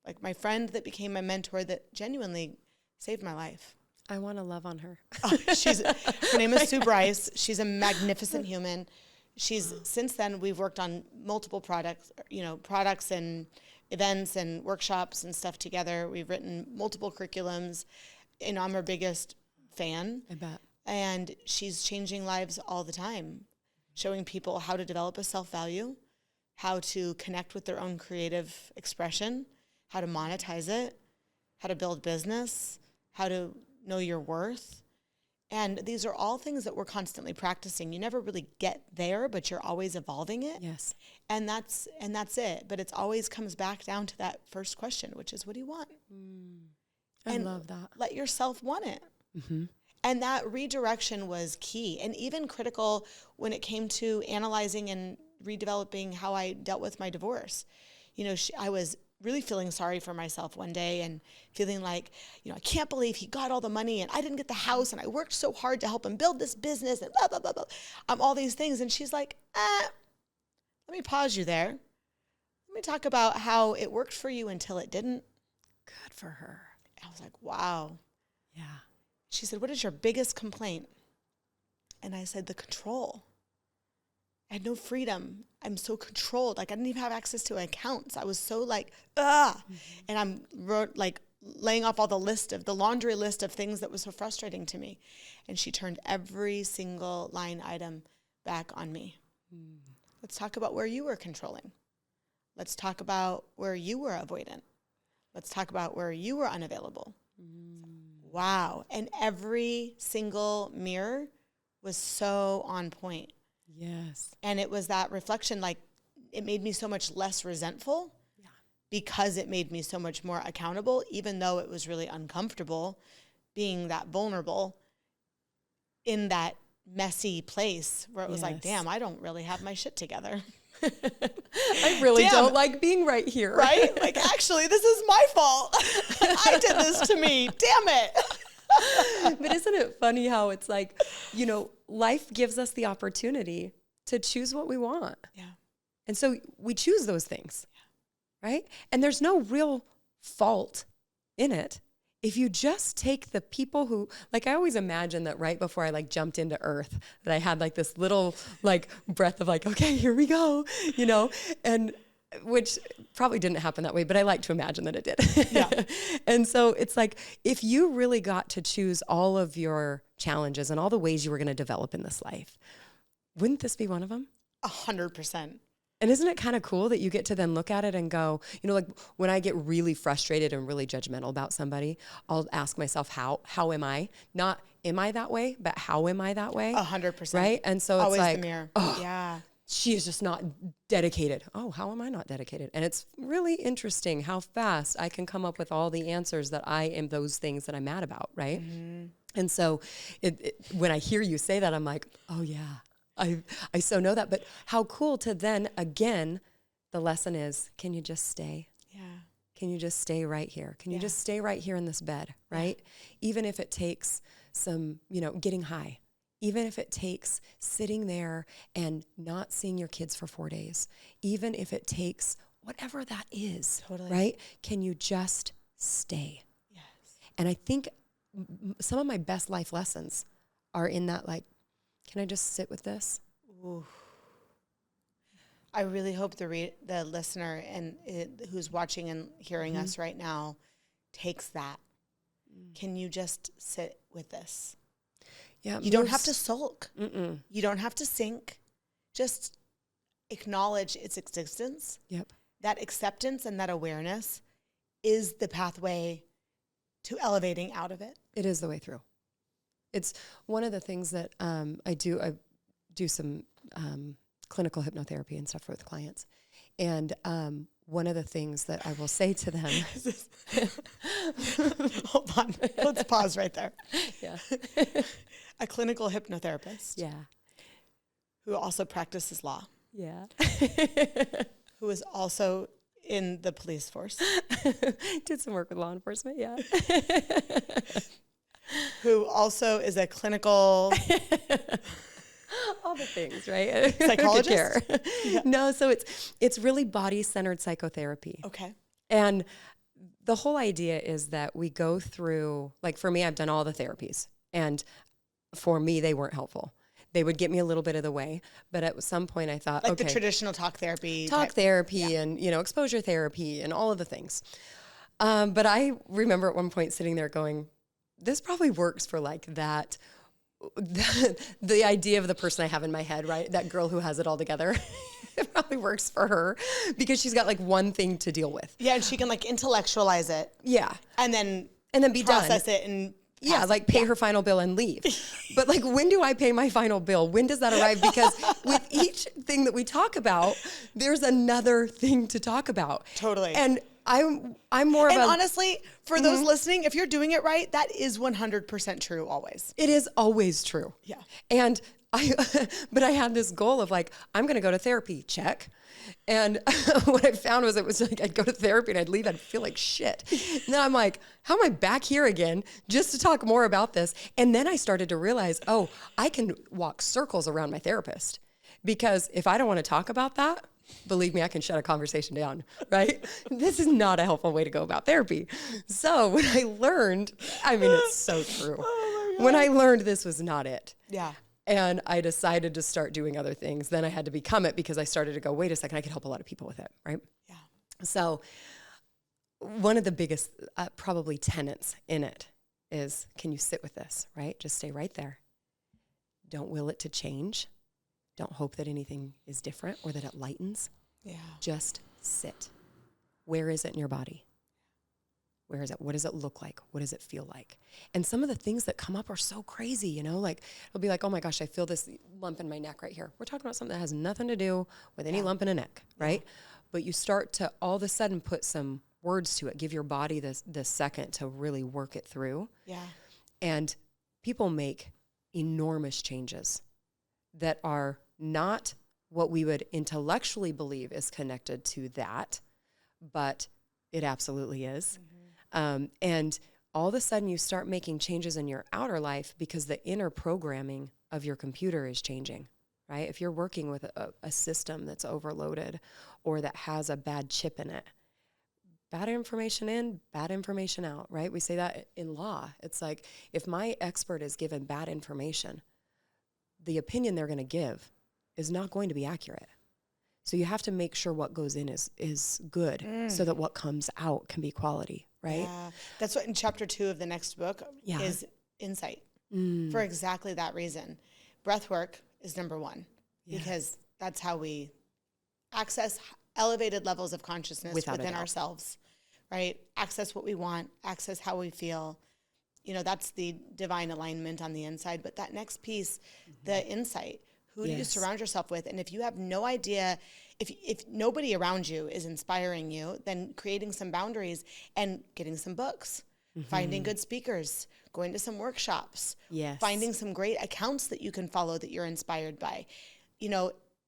like my friend that became my mentor that genuinely saved my life. I want to love on her. Her name is Sue Bryce. She's a magnificent human. Since then, we've worked on multiple products and events and workshops and stuff together. We've written multiple curriculums, and I'm her biggest fan. I bet. And she's changing lives all the time, showing people how to develop a self-value, how to connect with their own creative expression, how to monetize it, how to build business, how to know your worth. And these are all things that we're constantly practicing. You never really get there, but you're always evolving it. Yes. And that's it. But it's always comes back down to that first question, which is, what do you want? I love that. Let yourself want it. Mm-hmm. And that redirection was key and even critical when it came to analyzing and redeveloping how I dealt with my divorce. I was really feeling sorry for myself one day and feeling like, I can't believe he got all the money and I didn't get the house and I worked so hard to help him build this business and blah, blah, blah, blah. All these things. And she's like, let me pause you there. Let me talk about how it worked for you until it didn't. Good for her. I was like, wow. Yeah. She said, what is your biggest complaint? And I said, the control. I had no freedom. I'm so controlled. Like, I didn't even have access to accounts. I was so like, Mm-hmm. And I'm laying off all the laundry list of things that was so frustrating to me. And she turned every single line item back on me. Let's talk about where you were controlling. Let's talk about where you were avoidant. Let's talk about where you were unavailable. Wow. And every single mirror was so on point. Yes. And it was that reflection, like, it made me so much less resentful because it made me so much more accountable, even though it was really uncomfortable being that vulnerable in that messy place where it was like, damn, I don't really have my shit together. I really don't like being right here. Right? Like, actually, this is my fault. I did this to me. Damn it. But isn't it funny how it's like, life gives us the opportunity to choose what we want. Yeah. And so we choose those things, right? And there's no real fault in it. If you just take the people who, like, I always imagine that right before I jumped into earth, that I had this little breath of okay, here we go, and which probably didn't happen that way, but I like to imagine that it did. Yeah. And so it's if you really got to choose all of your challenges and all the ways you were going to develop in this life, wouldn't this be one of them? 100%. And isn't it kind of cool that you get to then look at it and go, when I get really frustrated and really judgmental about somebody, I'll ask myself, how am I? Not am I that way, but how am I that way? 100%. Right? And so always it's the mirror. Yeah. She is just not dedicated. Oh, how am I not dedicated? And it's really interesting how fast I can come up with all the answers that I am those things that I'm mad about, right? Mm-hmm. And so when I hear you say that, I'm like, oh yeah, I so know that. But how cool to then, again, the lesson is, can you just stay? Yeah. Can you just stay right here? Can you just stay right here in this bed, right? Even if it takes some, getting high, even if it takes sitting there and not seeing your kids for 4 days, even if it takes whatever that is, right? Can you just stay? Yes. And I think some of my best life lessons are in that, like, can I just sit with this? Ooh. I really hope the listener and who's watching and hearing us right now takes that. Can you just sit with this? Yeah, you don't have to sulk. You don't have to sink. Just acknowledge its existence. Yep. That acceptance and that awareness is the pathway to elevating out of it. It is the way through. It's one of the things that I do some clinical hypnotherapy and stuff with clients. And one of the things that I will say to them. Hold on. Let's pause right there. Yeah. A clinical hypnotherapist. Yeah. Who also practices law. Yeah. Who is also in the police force. Did some work with law enforcement, yeah. Who also is a clinical... all the things, right? Psychologist? Yeah. No, so it's really body-centered psychotherapy. Okay. And the whole idea is that we go through, like for me, I've done all the therapies. And for me, they weren't helpful. They would get me a little bit of the way. But at some point I thought, like the traditional talk therapy. And, exposure therapy and all of the things. But I remember at one point sitting there going, this probably works for like that. The idea of the person I have in my head, right? That girl who has it all together. It probably works for her because she's got like one thing to deal with. Yeah, and she can like intellectualize it. Yeah. And then be process done. it and like pay her final bill and leave. But like, when do I pay my final bill? When does that arrive? Because with each thing that we talk about, there's another thing to talk about. Totally. And I'm more of a... And honestly, for those listening, if you're doing it right, that is 100% true always. It is always true. Yeah. And but I had this goal of like, I'm going to go to therapy, check. And what I found was it was like, I'd go to therapy and I'd leave, I'd feel like shit. And then I'm like, how am I back here again just to talk more about this? And then I started to realize, I can walk circles around my therapist, because if I don't want to talk about that, believe me, I can shut a conversation down, right? This is not a helpful way to go about therapy. So when I learned, it's so true. Oh my God. When I learned this was not it. Yeah. And I decided to start doing other things. Then I had to become it because I started to go, wait a second, I could help a lot of people with it, right? Yeah. So one of the biggest probably tenets in it is, can you sit with this, right? Just stay right there. Don't will it to change. Don't hope that anything is different or that it lightens. Yeah. Just sit. Where is it in your body? Where is it? What does it look like? What does it feel like? And some of the things that come up are so crazy, like it'll be like, oh my gosh, I feel this lump in my neck right here. We're talking about something that has nothing to do with any lump in a neck, right? But you start to all of a sudden put some words to it, give your body this second to really work it through. Yeah. And people make enormous changes that are not what we would intellectually believe is connected to that, but it absolutely is. And all of a sudden you start making changes in your outer life because the inner programming of your computer is changing, right? If you're working with a system that's overloaded or that has a bad chip in it, bad information in, bad information out, right? We say that in law. It's like, if my expert is given bad information, the opinion they're going to give is not going to be accurate. So you have to make sure what goes in is good so that what comes out can be quality, right? Yeah. That's what in chapter 2 of the next book is insight for exactly that reason. Breath work is number 1 because that's how we access elevated levels of consciousness within ourselves, right? Access what we want, access how we feel. That's the divine alignment on the inside. But that next piece, the insight, who do you surround yourself with? And if you have no idea, if nobody around you is inspiring you, then creating some boundaries and getting some books, finding good speakers, going to some workshops, finding some great accounts that you can follow that you're inspired by.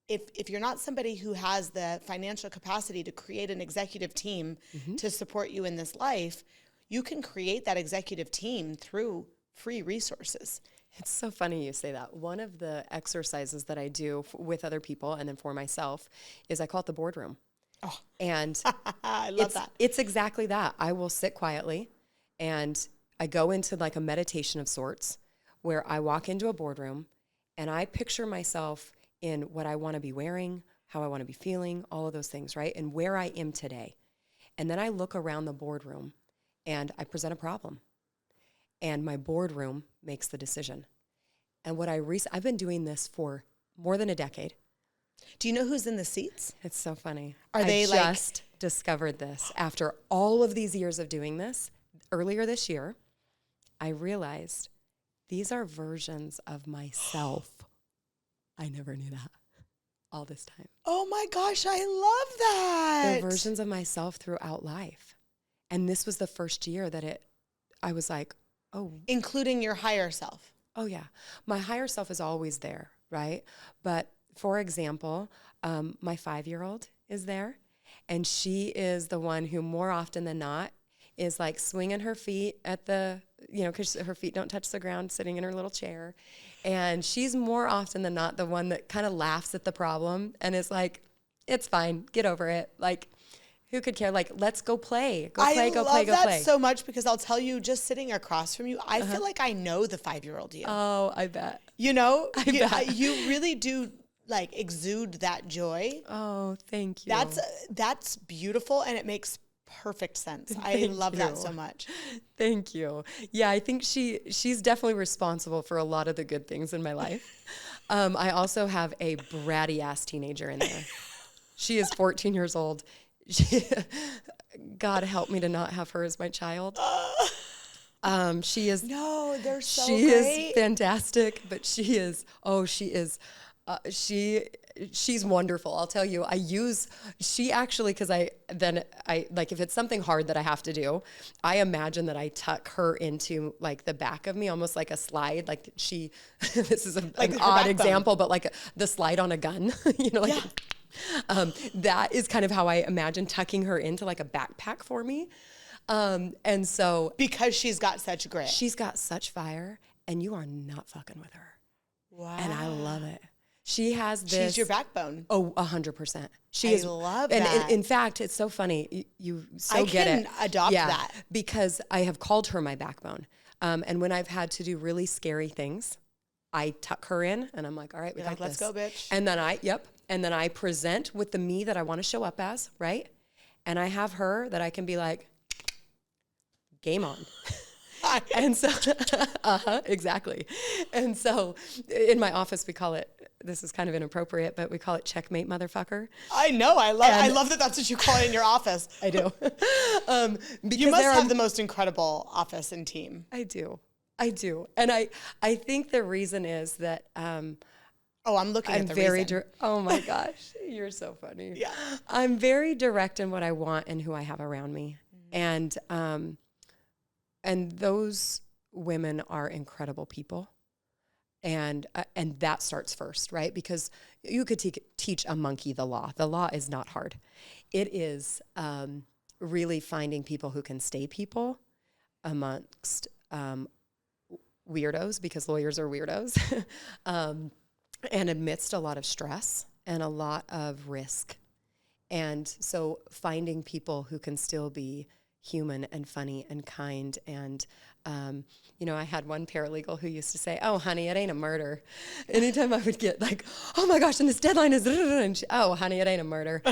if you're not somebody who has the financial capacity to create an executive team to support you in this life, you can create that executive team through free resources. It's so funny you say that. One of the exercises that I do with other people and then for myself is I call it the boardroom. Oh, and I love that. It's exactly that. I will sit quietly and I go into like a meditation of sorts where I walk into a boardroom and I picture myself in what I want to be wearing, how I want to be feeling, all of those things, right? And where I am today. And then I look around the boardroom and I present a problem. And my boardroom makes the decision. And what I've been doing this for more than a decade. Do you know who's in the seats? It's so funny. I just discovered this after all of these years of doing this. Earlier this year, I realized these are versions of myself. I never knew that all this time. Oh my gosh, I love that. They're versions of myself throughout life. And this was the first year that I was like, oh. Including your higher self. Oh yeah. My higher self is always there, right? But for example, my 5-year-old is there and she is the one who more often than not is like swinging her feet at the, because her feet don't touch the ground, sitting in her little chair. And she's more often than not the one that kind of laughs at the problem and is like, it's fine, get over it. Like, who could care? Like, let's go play. Go play, go play, go play. I love that so much because I'll tell you, just sitting across from you, I feel like I know the 5-year-old you. Oh, I bet. You bet. You really do like exude that joy. Oh, thank you. That's beautiful and it makes perfect sense. I love that so much. Thank you. Yeah, I think she's definitely responsible for a lot of the good things in my life. I also have a bratty ass teenager in there. She is 14 years old. God help me to not have her as my child. She is. No, they're so she great. Is fantastic, but she's wonderful. I'll tell you, she actually, cause I like, if it's something hard that I have to do, I imagine that I tuck her into like the back of me, almost like a slide. Like this is an odd example, but like the slide on a gun, Yeah. That is kind of how I imagine tucking her into like a backpack for me. And so because she's got such grit. She's got such fire and you are not fucking with her. Wow. And I love it. She has this. She's your backbone. Oh, 100%. I love that. And in fact, it's so funny. You so get it. I can adopt that. Because I have called her my backbone. And when I've had to do really scary things, I tuck her in and I'm like, all right, we got this. Let's go, bitch. And then I present with the me that I want to show up as, right? And I have her that I can be like, game on. And so, exactly. And so in my office, we call it, this is kind of inappropriate, but we call it checkmate, motherfucker. I know. I love that that's what you call it in your office. I do. You must have the most incredible office and team. I do. And I think the reason is that, I'm looking at the reason. Oh my gosh, you're so funny. Yeah. I'm very direct in what I want and who I have around me. Mm-hmm. And those women are incredible people. And that starts first, right? Because you could teach a monkey the law. The law is not hard. It is really finding people who can stay people amongst weirdos, because lawyers are weirdos, and amidst a lot of stress and a lot of risk. And so finding people who can still be human and funny and kind. And, I had one paralegal who used to say, oh, honey, it ain't a murder. Anytime I would get like, oh my gosh, and this deadline is, and she, oh, honey, it ain't a murder.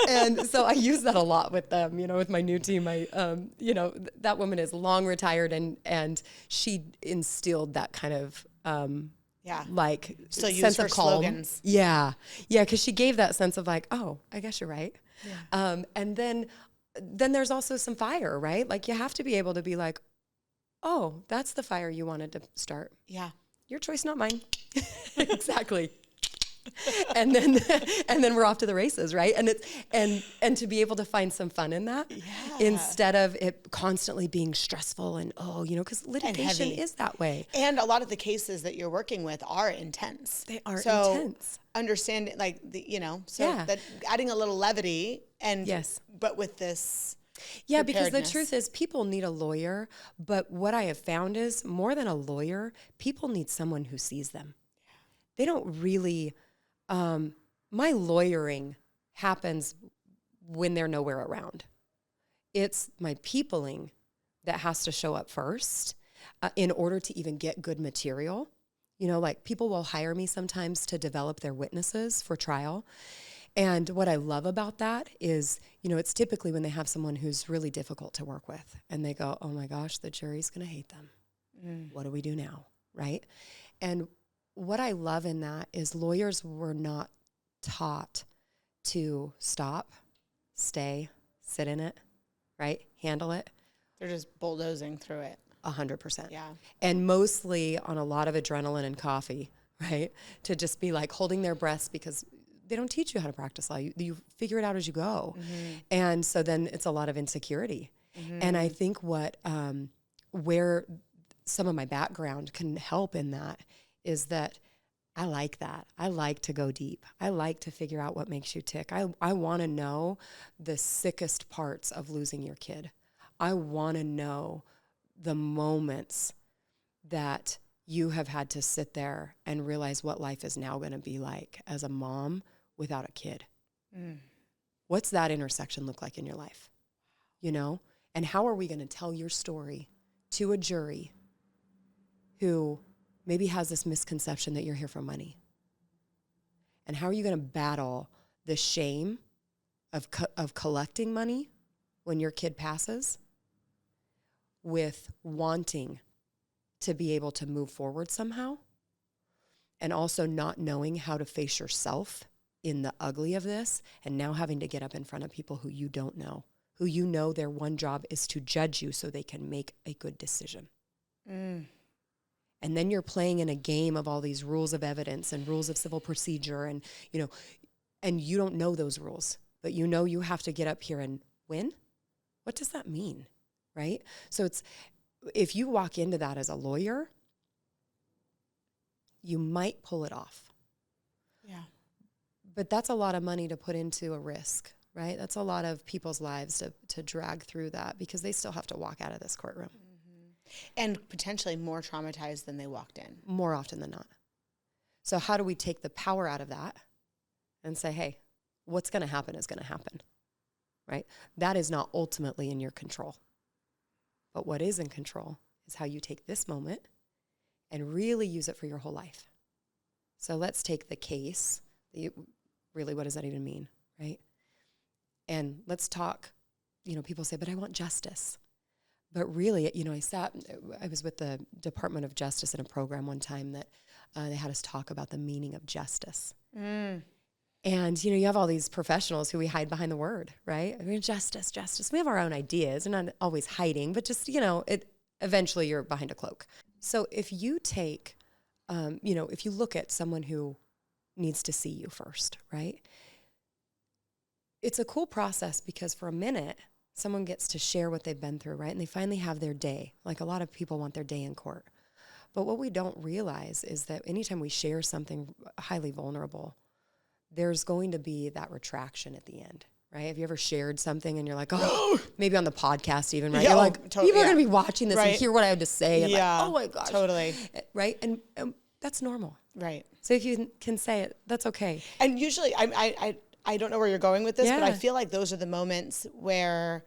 And so I use that a lot with them, with my new team. That woman is long retired and she instilled that kind of, like still use sense her of calm. slogans. Yeah. Because she gave that sense of like, oh, I guess you're right. Yeah. And then there's also some fire, right? Like you have to be able to be like, oh, that's the fire you wanted to start. Yeah. Your choice, not mine. Exactly. and then we're off to the races, right? And to be able to find some fun in that instead of it constantly being stressful and because litigation is that way. And a lot of the cases that you're working with are intense. They are intense. Understanding that adding a little levity but with this. Yeah, because the truth is people need a lawyer, but what I have found is more than a lawyer, people need someone who sees them. Yeah. They don't really, my lawyering happens when they're nowhere around. It's my peopling that has to show up first in order to even get good material. Like people will hire me sometimes to develop their witnesses for trial. And what I love about that is, it's typically when they have someone who's really difficult to work with and they go, oh my gosh, the jury's going to hate them. What do we do now? Right? And what I love in that is lawyers were not taught to stop, stay, sit in it, right? Handle it. They're just bulldozing through it. 100%. Yeah. And mostly on a lot of adrenaline and coffee, right? To just be like holding their breaths because they don't teach you how to practice law. You figure it out as you go. And so then it's a lot of insecurity. And I think where some of my background can help in that is that I like that. I like to go deep. I like to figure out what makes you tick. I want to know the sickest parts of losing your kid. I want to know the moments that you have had to sit there and realize what life is now going to be like as a mom without a kid. What's that intersection look like in your life? And how are we going to tell your story to a jury who maybe has this misconception that you're here for money? And how are you going to battle the shame of collecting money when your kid passes with wanting to be able to move forward somehow, and also not knowing how to face yourself in the ugly of this, and now having to get up in front of people who you don't know, who their one job is to judge you so they can make a good decision. And then you're playing in a game of all these rules of evidence and rules of civil procedure, and and you don't know those rules, but you have to get up here and win. What does that mean, right? So if you walk into that as a lawyer, you might pull it off. Yeah. But that's a lot of money to put into a risk, right? That's a lot of people's lives to drag through that because they still have to walk out of this courtroom. And potentially more traumatized than they walked in. More often than not. So how do we take the power out of that and say, hey, what's going to happen is going to happen, right? That is not ultimately in your control. But what is in control is how you take this moment and really use it for your whole life. So let's take the case. Really, what does that even mean, right? And let's talk, people say, but I want justice. But really, I was with the Department of Justice in a program one time that they had us talk about the meaning of justice. And, you have all these professionals who we hide behind the word, right? I mean, justice. We have our own ideas. We're not always hiding, but just, eventually you're behind a cloak. So if you take, if you look at someone who needs to see you first, right? It's a cool process because for a minute, someone gets to share what they've been through, right? And they finally have their day. Like a lot of people want their day in court. But what we don't realize is that anytime we share something highly vulnerable, there's going to be that retraction at the end, right? Have you ever shared something and you're like, oh, maybe on the podcast even, right? You're like, people are going to be watching this and hear what I had to say. And like, oh my gosh. Totally. Right? And that's normal. Right. So if you can say it, that's okay. And usually, I don't know where you're going with this, but I feel like those are the moments where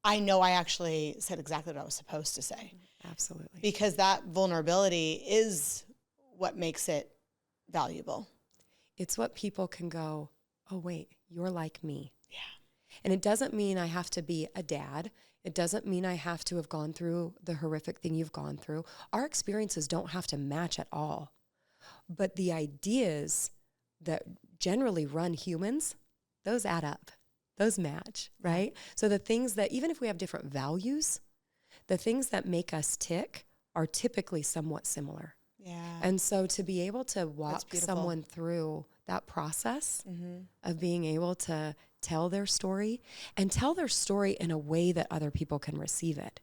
I know I actually said exactly what I was supposed to say. Absolutely. Because that vulnerability is what makes it valuable. It's what people can go, oh, wait, you're like me. Yeah. And it doesn't mean I have to be a dad. It doesn't mean I have to have gone through the horrific thing you've gone through. Our experiences don't have to match at all. But the ideas that generally run humans, those add up. Those match, right? So the things that, even if we have different values, the things that make us tick are typically somewhat similar. Yeah. And so to be able to walk beautiful. someone through that process of being able to tell their story and tell their story in a way that other people can receive it.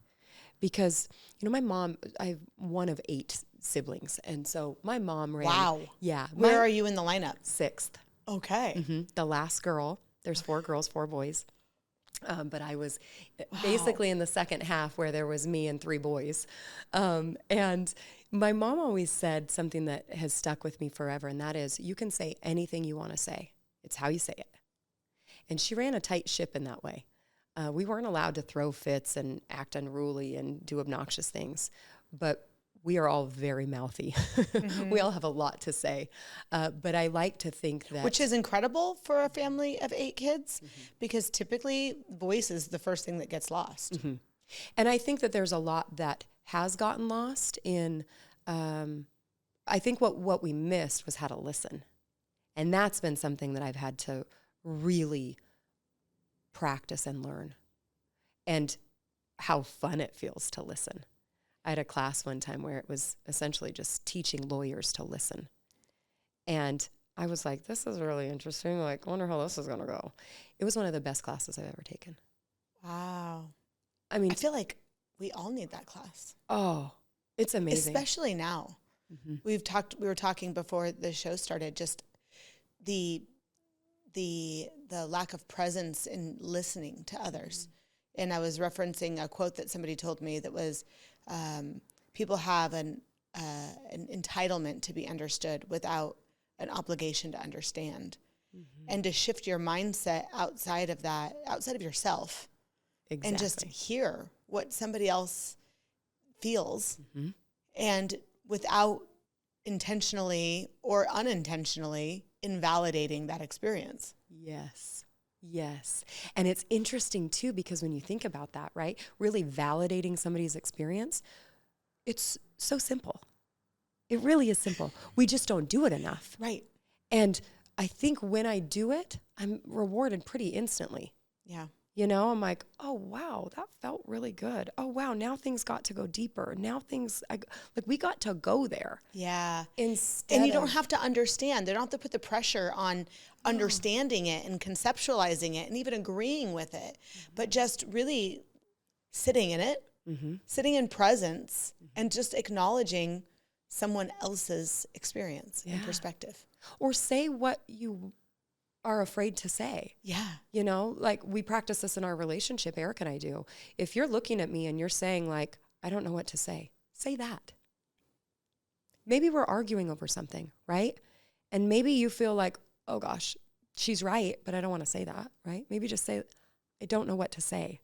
Because, you know, my mom, I'm one of 8 siblings. And so my mom ran. Wow. Yeah. Where are you in the lineup? 6th. Okay. The last girl. There's 4 girls, 4 boys. But I was basically in the second half where there was me and 3 boys. And my mom always said something that has stuck with me forever, and that is, you can say anything you want to say. It's how you say it. And she ran a tight ship in that way. We weren't allowed to throw fits and act unruly and do obnoxious things, but we are all very mouthy. We all have a lot to say. But I like to think that... Which is incredible for a family of 8 kids, because typically voice is the first thing that gets lost. And I think that there's a lot that has gotten lost in... I think what we missed was how to listen. And that's been something that I've had to really practice and learn. And how fun it feels to listen. I had a class one time where it was essentially just teaching lawyers to listen. And I was like, this is really interesting. Like, I wonder how this is going to go. It was one of the best classes I've ever taken. Wow. I mean, I feel like we all need that class. Oh, it's amazing. Especially now. We were talking before the show started, just the lack of presence in listening to others. And I was referencing a quote that somebody told me that was, people have an entitlement to be understood without an obligation to understand. And to shift your mindset outside of that, outside of yourself, and just hear what somebody else feels, and without intentionally or unintentionally invalidating that experience. Yes. And it's interesting too, because when you think about that, right, really validating somebody's experience, it's so simple. It really is simple. We just don't do it enough. Right. And I think when I do it, I'm rewarded pretty instantly. Yeah. You know, I'm like, oh, wow, that felt really good. Oh, wow, now things got to go deeper. Now we got to go there. Yeah. And you don't have to understand. They don't have to put the pressure on understanding it and conceptualizing it and even agreeing with it, but just really sitting in it, sitting in presence, and just acknowledging someone else's experience and perspective. Or say what you are afraid to say. Yeah. You know, like we practice this in our relationship, Eric and I do. If you're looking at me and you're saying like, I don't know what to say that. Maybe we're arguing over something, right? And maybe you feel like, oh gosh, she's right, but I don't want to say that, right? Maybe just say, I don't know what to say.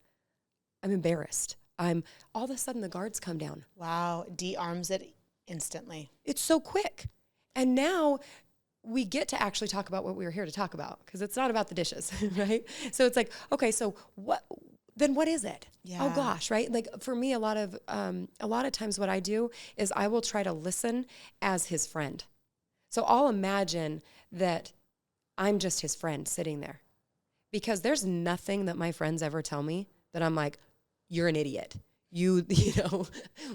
I'm embarrassed. All of a sudden the guards come down. Wow. De-arms it instantly. It's so quick. And now we get to actually talk about what we were here to talk about, because it's not about the dishes, right? So it's like, okay, so what is it? Yeah. Oh gosh, right? Like for me, a lot of times what I do is I will try to listen as his friend. So I'll imagine that I'm just his friend sitting there, because there's nothing that my friends ever tell me that I'm like, you're an idiot. You know,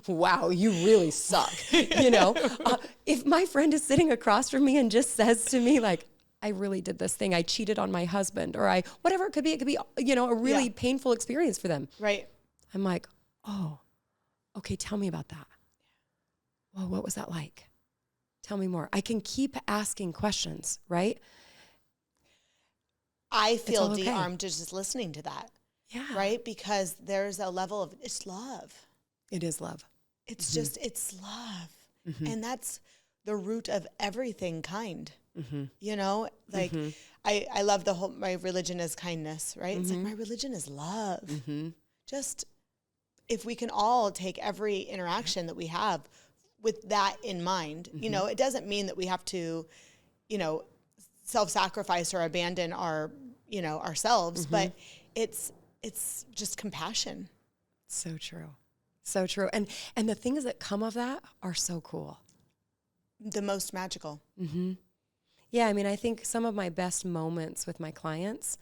wow, you really suck. You know, if my friend is sitting across from me and just says to me like, I really did this thing, I cheated on my husband, or whatever it could be, you know, a really painful experience for them. Right. I'm like, oh, okay, tell me about that. Well, what was that like? Tell me more. I can keep asking questions, right? I feel de-armed just listening to that. Yeah. Right? Because there's a level of, it's love. It is love. It's just, it's love. And that's the root of everything kind. You know, like I love the whole, my religion is kindness, right? It's like, my religion is love. Just, if we can all take every interaction that we have with that in mind, you know, it doesn't mean that we have to, you know, self-sacrifice or abandon our, you know, ourselves, but it's just compassion. So true. So true. And the things that come of that are so cool. The most magical. Yeah, I mean, I think some of my best moments with my clients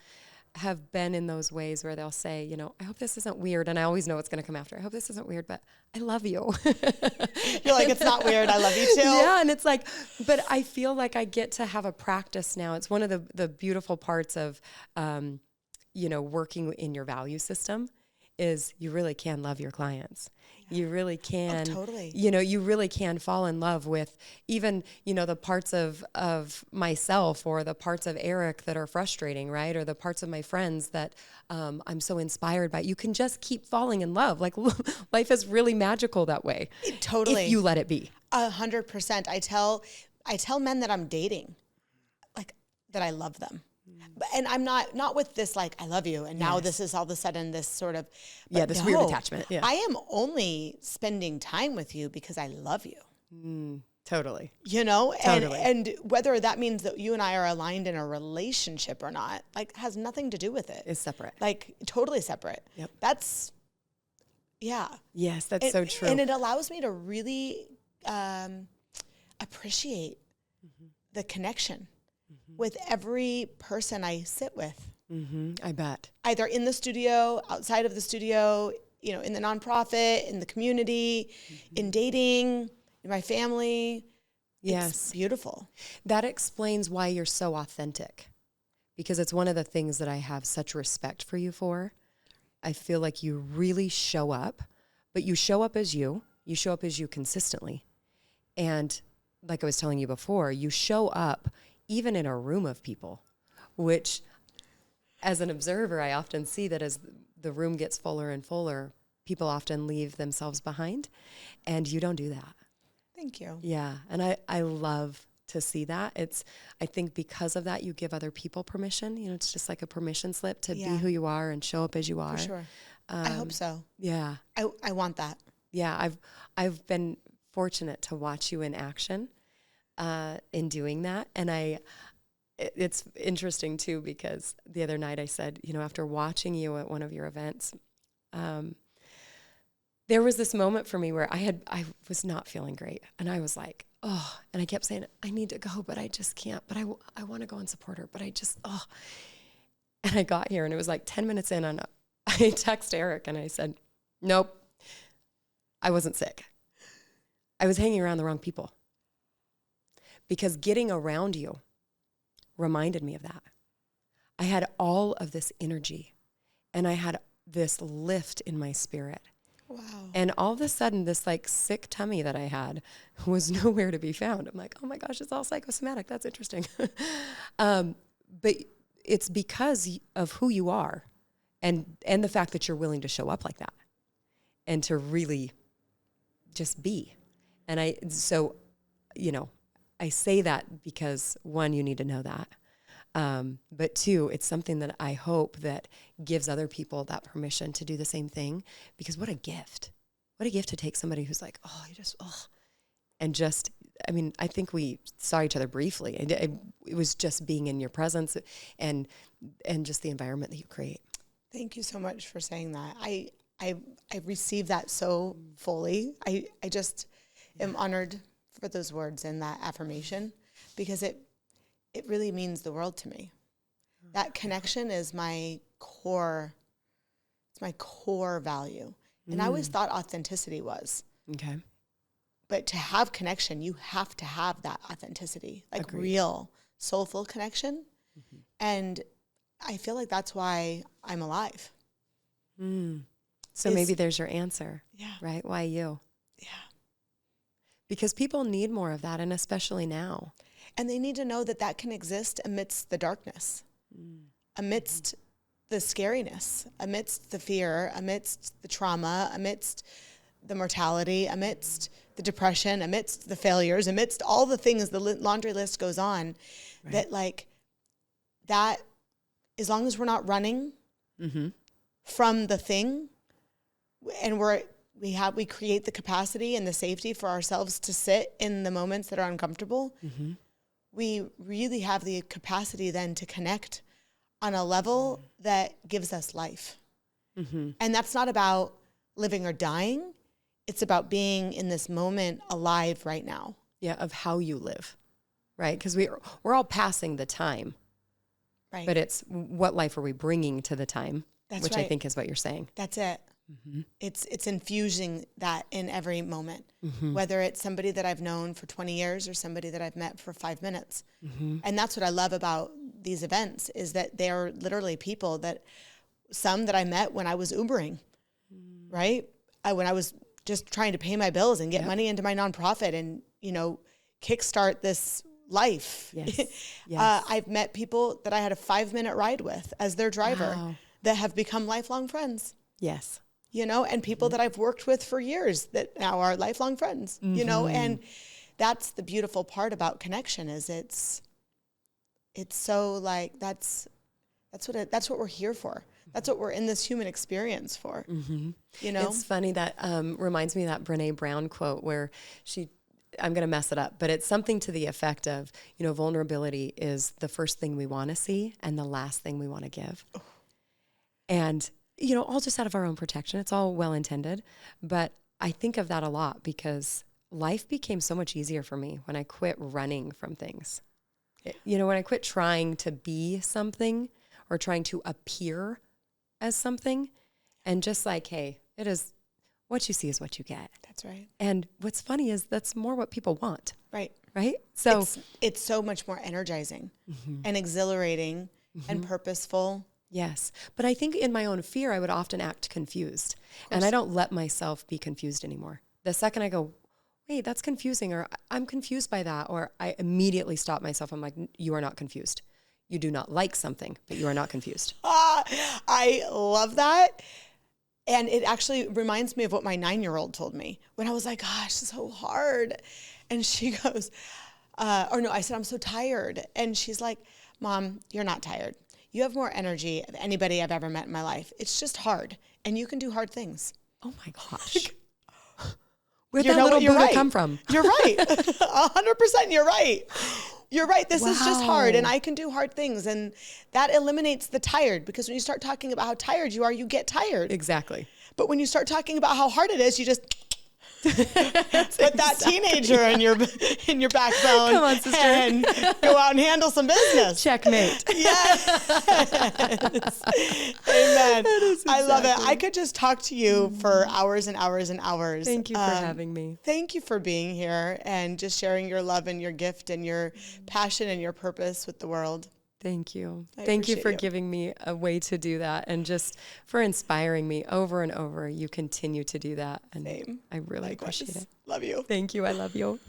have been in those ways where they'll say, you know, I hope this isn't weird. And I always know what's going to come after. I hope this isn't weird, but I love you. You're like, it's not weird. I love you too. Yeah. And it's like, but I feel like I get to have a practice now. It's one of the beautiful parts of, you know, working in your value system is you really can love your clients. You really can, totally. you know, you really can fall in love with even, you know, the parts of myself or the parts of Eric that are frustrating, right? Or the parts of my friends that I'm so inspired by. You can just keep falling in love. Like life is really magical that way. Totally. If you let it be. 100%. I tell men that I'm dating, like that I love them. And I'm not with this, like, I love you. And now this is all of a sudden this sort of, this weird attachment. Yeah. I am only spending time with you because I love you. Totally. You know, Totally. and whether that means that you and I are aligned in a relationship or not, like, has nothing to do with it. It's separate. Like, totally separate. Yep. That's, yeah. Yes, that's so true. And it allows me to really appreciate the connection with every person I sit with. I bet. Either in the studio, outside of the studio, you know, in the nonprofit, in the community, in dating, in my family. Yes. It's beautiful. That explains why you're so authentic, because it's one of the things that I have such respect for you for. I feel like you really show up, but you show up as you. You show up as you consistently. And like I was telling you before, you show up even in a room of people, which as an observer, I often see that as the room gets fuller and fuller, people often leave themselves behind, and you don't do that. Thank you. Yeah. And I love to see that. I think because of that, you give other people permission. You know, it's just like a permission slip to be who you are and show up as you are. For sure. I hope so. Yeah. I want that. Yeah. I've been fortunate to watch you in action in doing that. And it's interesting too, because the other night I said, you know, after watching you at one of your events, there was this moment for me where I was not feeling great. And I was like, oh, and I kept saying, I need to go, but I just can't, but I want to go and support her, but I just, oh. And I got here and it was like 10 minutes in and I text Eric and I said, nope, I wasn't sick. I was hanging around the wrong people. Because getting around you reminded me of that. I had all of this energy and I had this lift in my spirit. Wow. And all of a sudden, this like sick tummy that I had was nowhere to be found. I'm like, oh my gosh, it's all psychosomatic. That's interesting. But it's because of who you are and the fact that you're willing to show up like that and to really just be. And so, you know, I say that because one, you need to know that. But two, it's something that I hope that gives other people that permission to do the same thing, because what a gift. What a gift to take somebody who's like, oh, you just, oh. And just, I mean, I think we saw each other briefly. It was just being in your presence and just the environment that you create. Thank you so much for saying that. I received that so fully. I just am honored for those words and that affirmation, because it really means the world to me. That connection is my core, it's my core value. And I always thought authenticity was. Okay. But to have connection, you have to have that authenticity, like Agreed. Real soulful connection. And I feel like that's why I'm alive. So maybe there's your answer. Yeah. Right? Why you? Yeah. Because people need more of that, and especially now. And they need to know that that can exist amidst the darkness, amidst the scariness, amidst the fear, amidst the trauma, amidst the mortality, amidst the depression, amidst the failures, amidst all the things, the laundry list goes on, right. That like that, as long as we're not running from the thing, and we create the capacity and the safety for ourselves to sit in the moments that are uncomfortable, we really have the capacity then to connect on a level that gives us life. And that's not about living or dying. It's about being in this moment alive right now. Yeah, of how you live, right? Because we're all passing the time. Right. But it's what life are we bringing to the time, That's which right. I think is what you're saying. That's it. Mm-hmm. It's infusing that in every moment, whether it's somebody that I've known for 20 years or somebody that I've met for 5 minutes. And that's what I love about these events is that they're literally people some that I met when I was Ubering, right? When I was just trying to pay my bills and get money into my nonprofit and, kickstart this life. Yes. Yes. I've met people that I had a 5-minute ride with as their driver Wow. that have become lifelong friends. Yes. And people that I've worked with for years that now are lifelong friends, and that's the beautiful part about connection is it's so like, that's what we're here for. That's what we're in this human experience for, It's funny that reminds me of that Brene Brown quote where I'm going to mess it up, but it's something to the effect of, vulnerability is the first thing we want to see and the last thing we want to give. Oh. And all just out of our own protection. It's all well-intended. But I think of that a lot because life became so much easier for me when I quit running from things. When I quit trying to be something or trying to appear as something and just like, hey, it is what you see is what you get. That's right. And what's funny is that's more what people want. Right. Right? So it's so much more energizing and exhilarating and purposeful. Yes. But I think in my own fear, I would often act confused. And I don't let myself be confused anymore. The second I go, wait, that's confusing, or I'm confused by that, or I immediately stop myself. I'm like, you are not confused. You do not like something, but you are not confused. I love that. And it actually reminds me of what my 9-year-old told me when I was like, gosh, it's so hard. And she goes, I said, I'm so tired. And she's like, Mom, you're not tired. You have more energy than anybody I've ever met in my life. It's just hard. And you can do hard things. Oh my gosh. Where'd that little Buddha come from? You're right. 100% you're right. You're right. This is just hard and I can do hard things. And that eliminates the tired because when you start talking about how tired you are, you get tired. Exactly. But when you start talking about how hard it is, you just put that teenager in your backbone. Come on, sister. And go out and handle some business. Checkmate. Yes. Amen. I love it. I could just talk to you for hours and hours and hours. Thank you for having me. Thank you for being here and just sharing your love and your gift and your passion and your purpose with the world. Thank you. Thank you for giving me a way to do that and just for inspiring me over and over. You continue to do that. And Same. I really appreciate it. Love you. Thank you. I love you.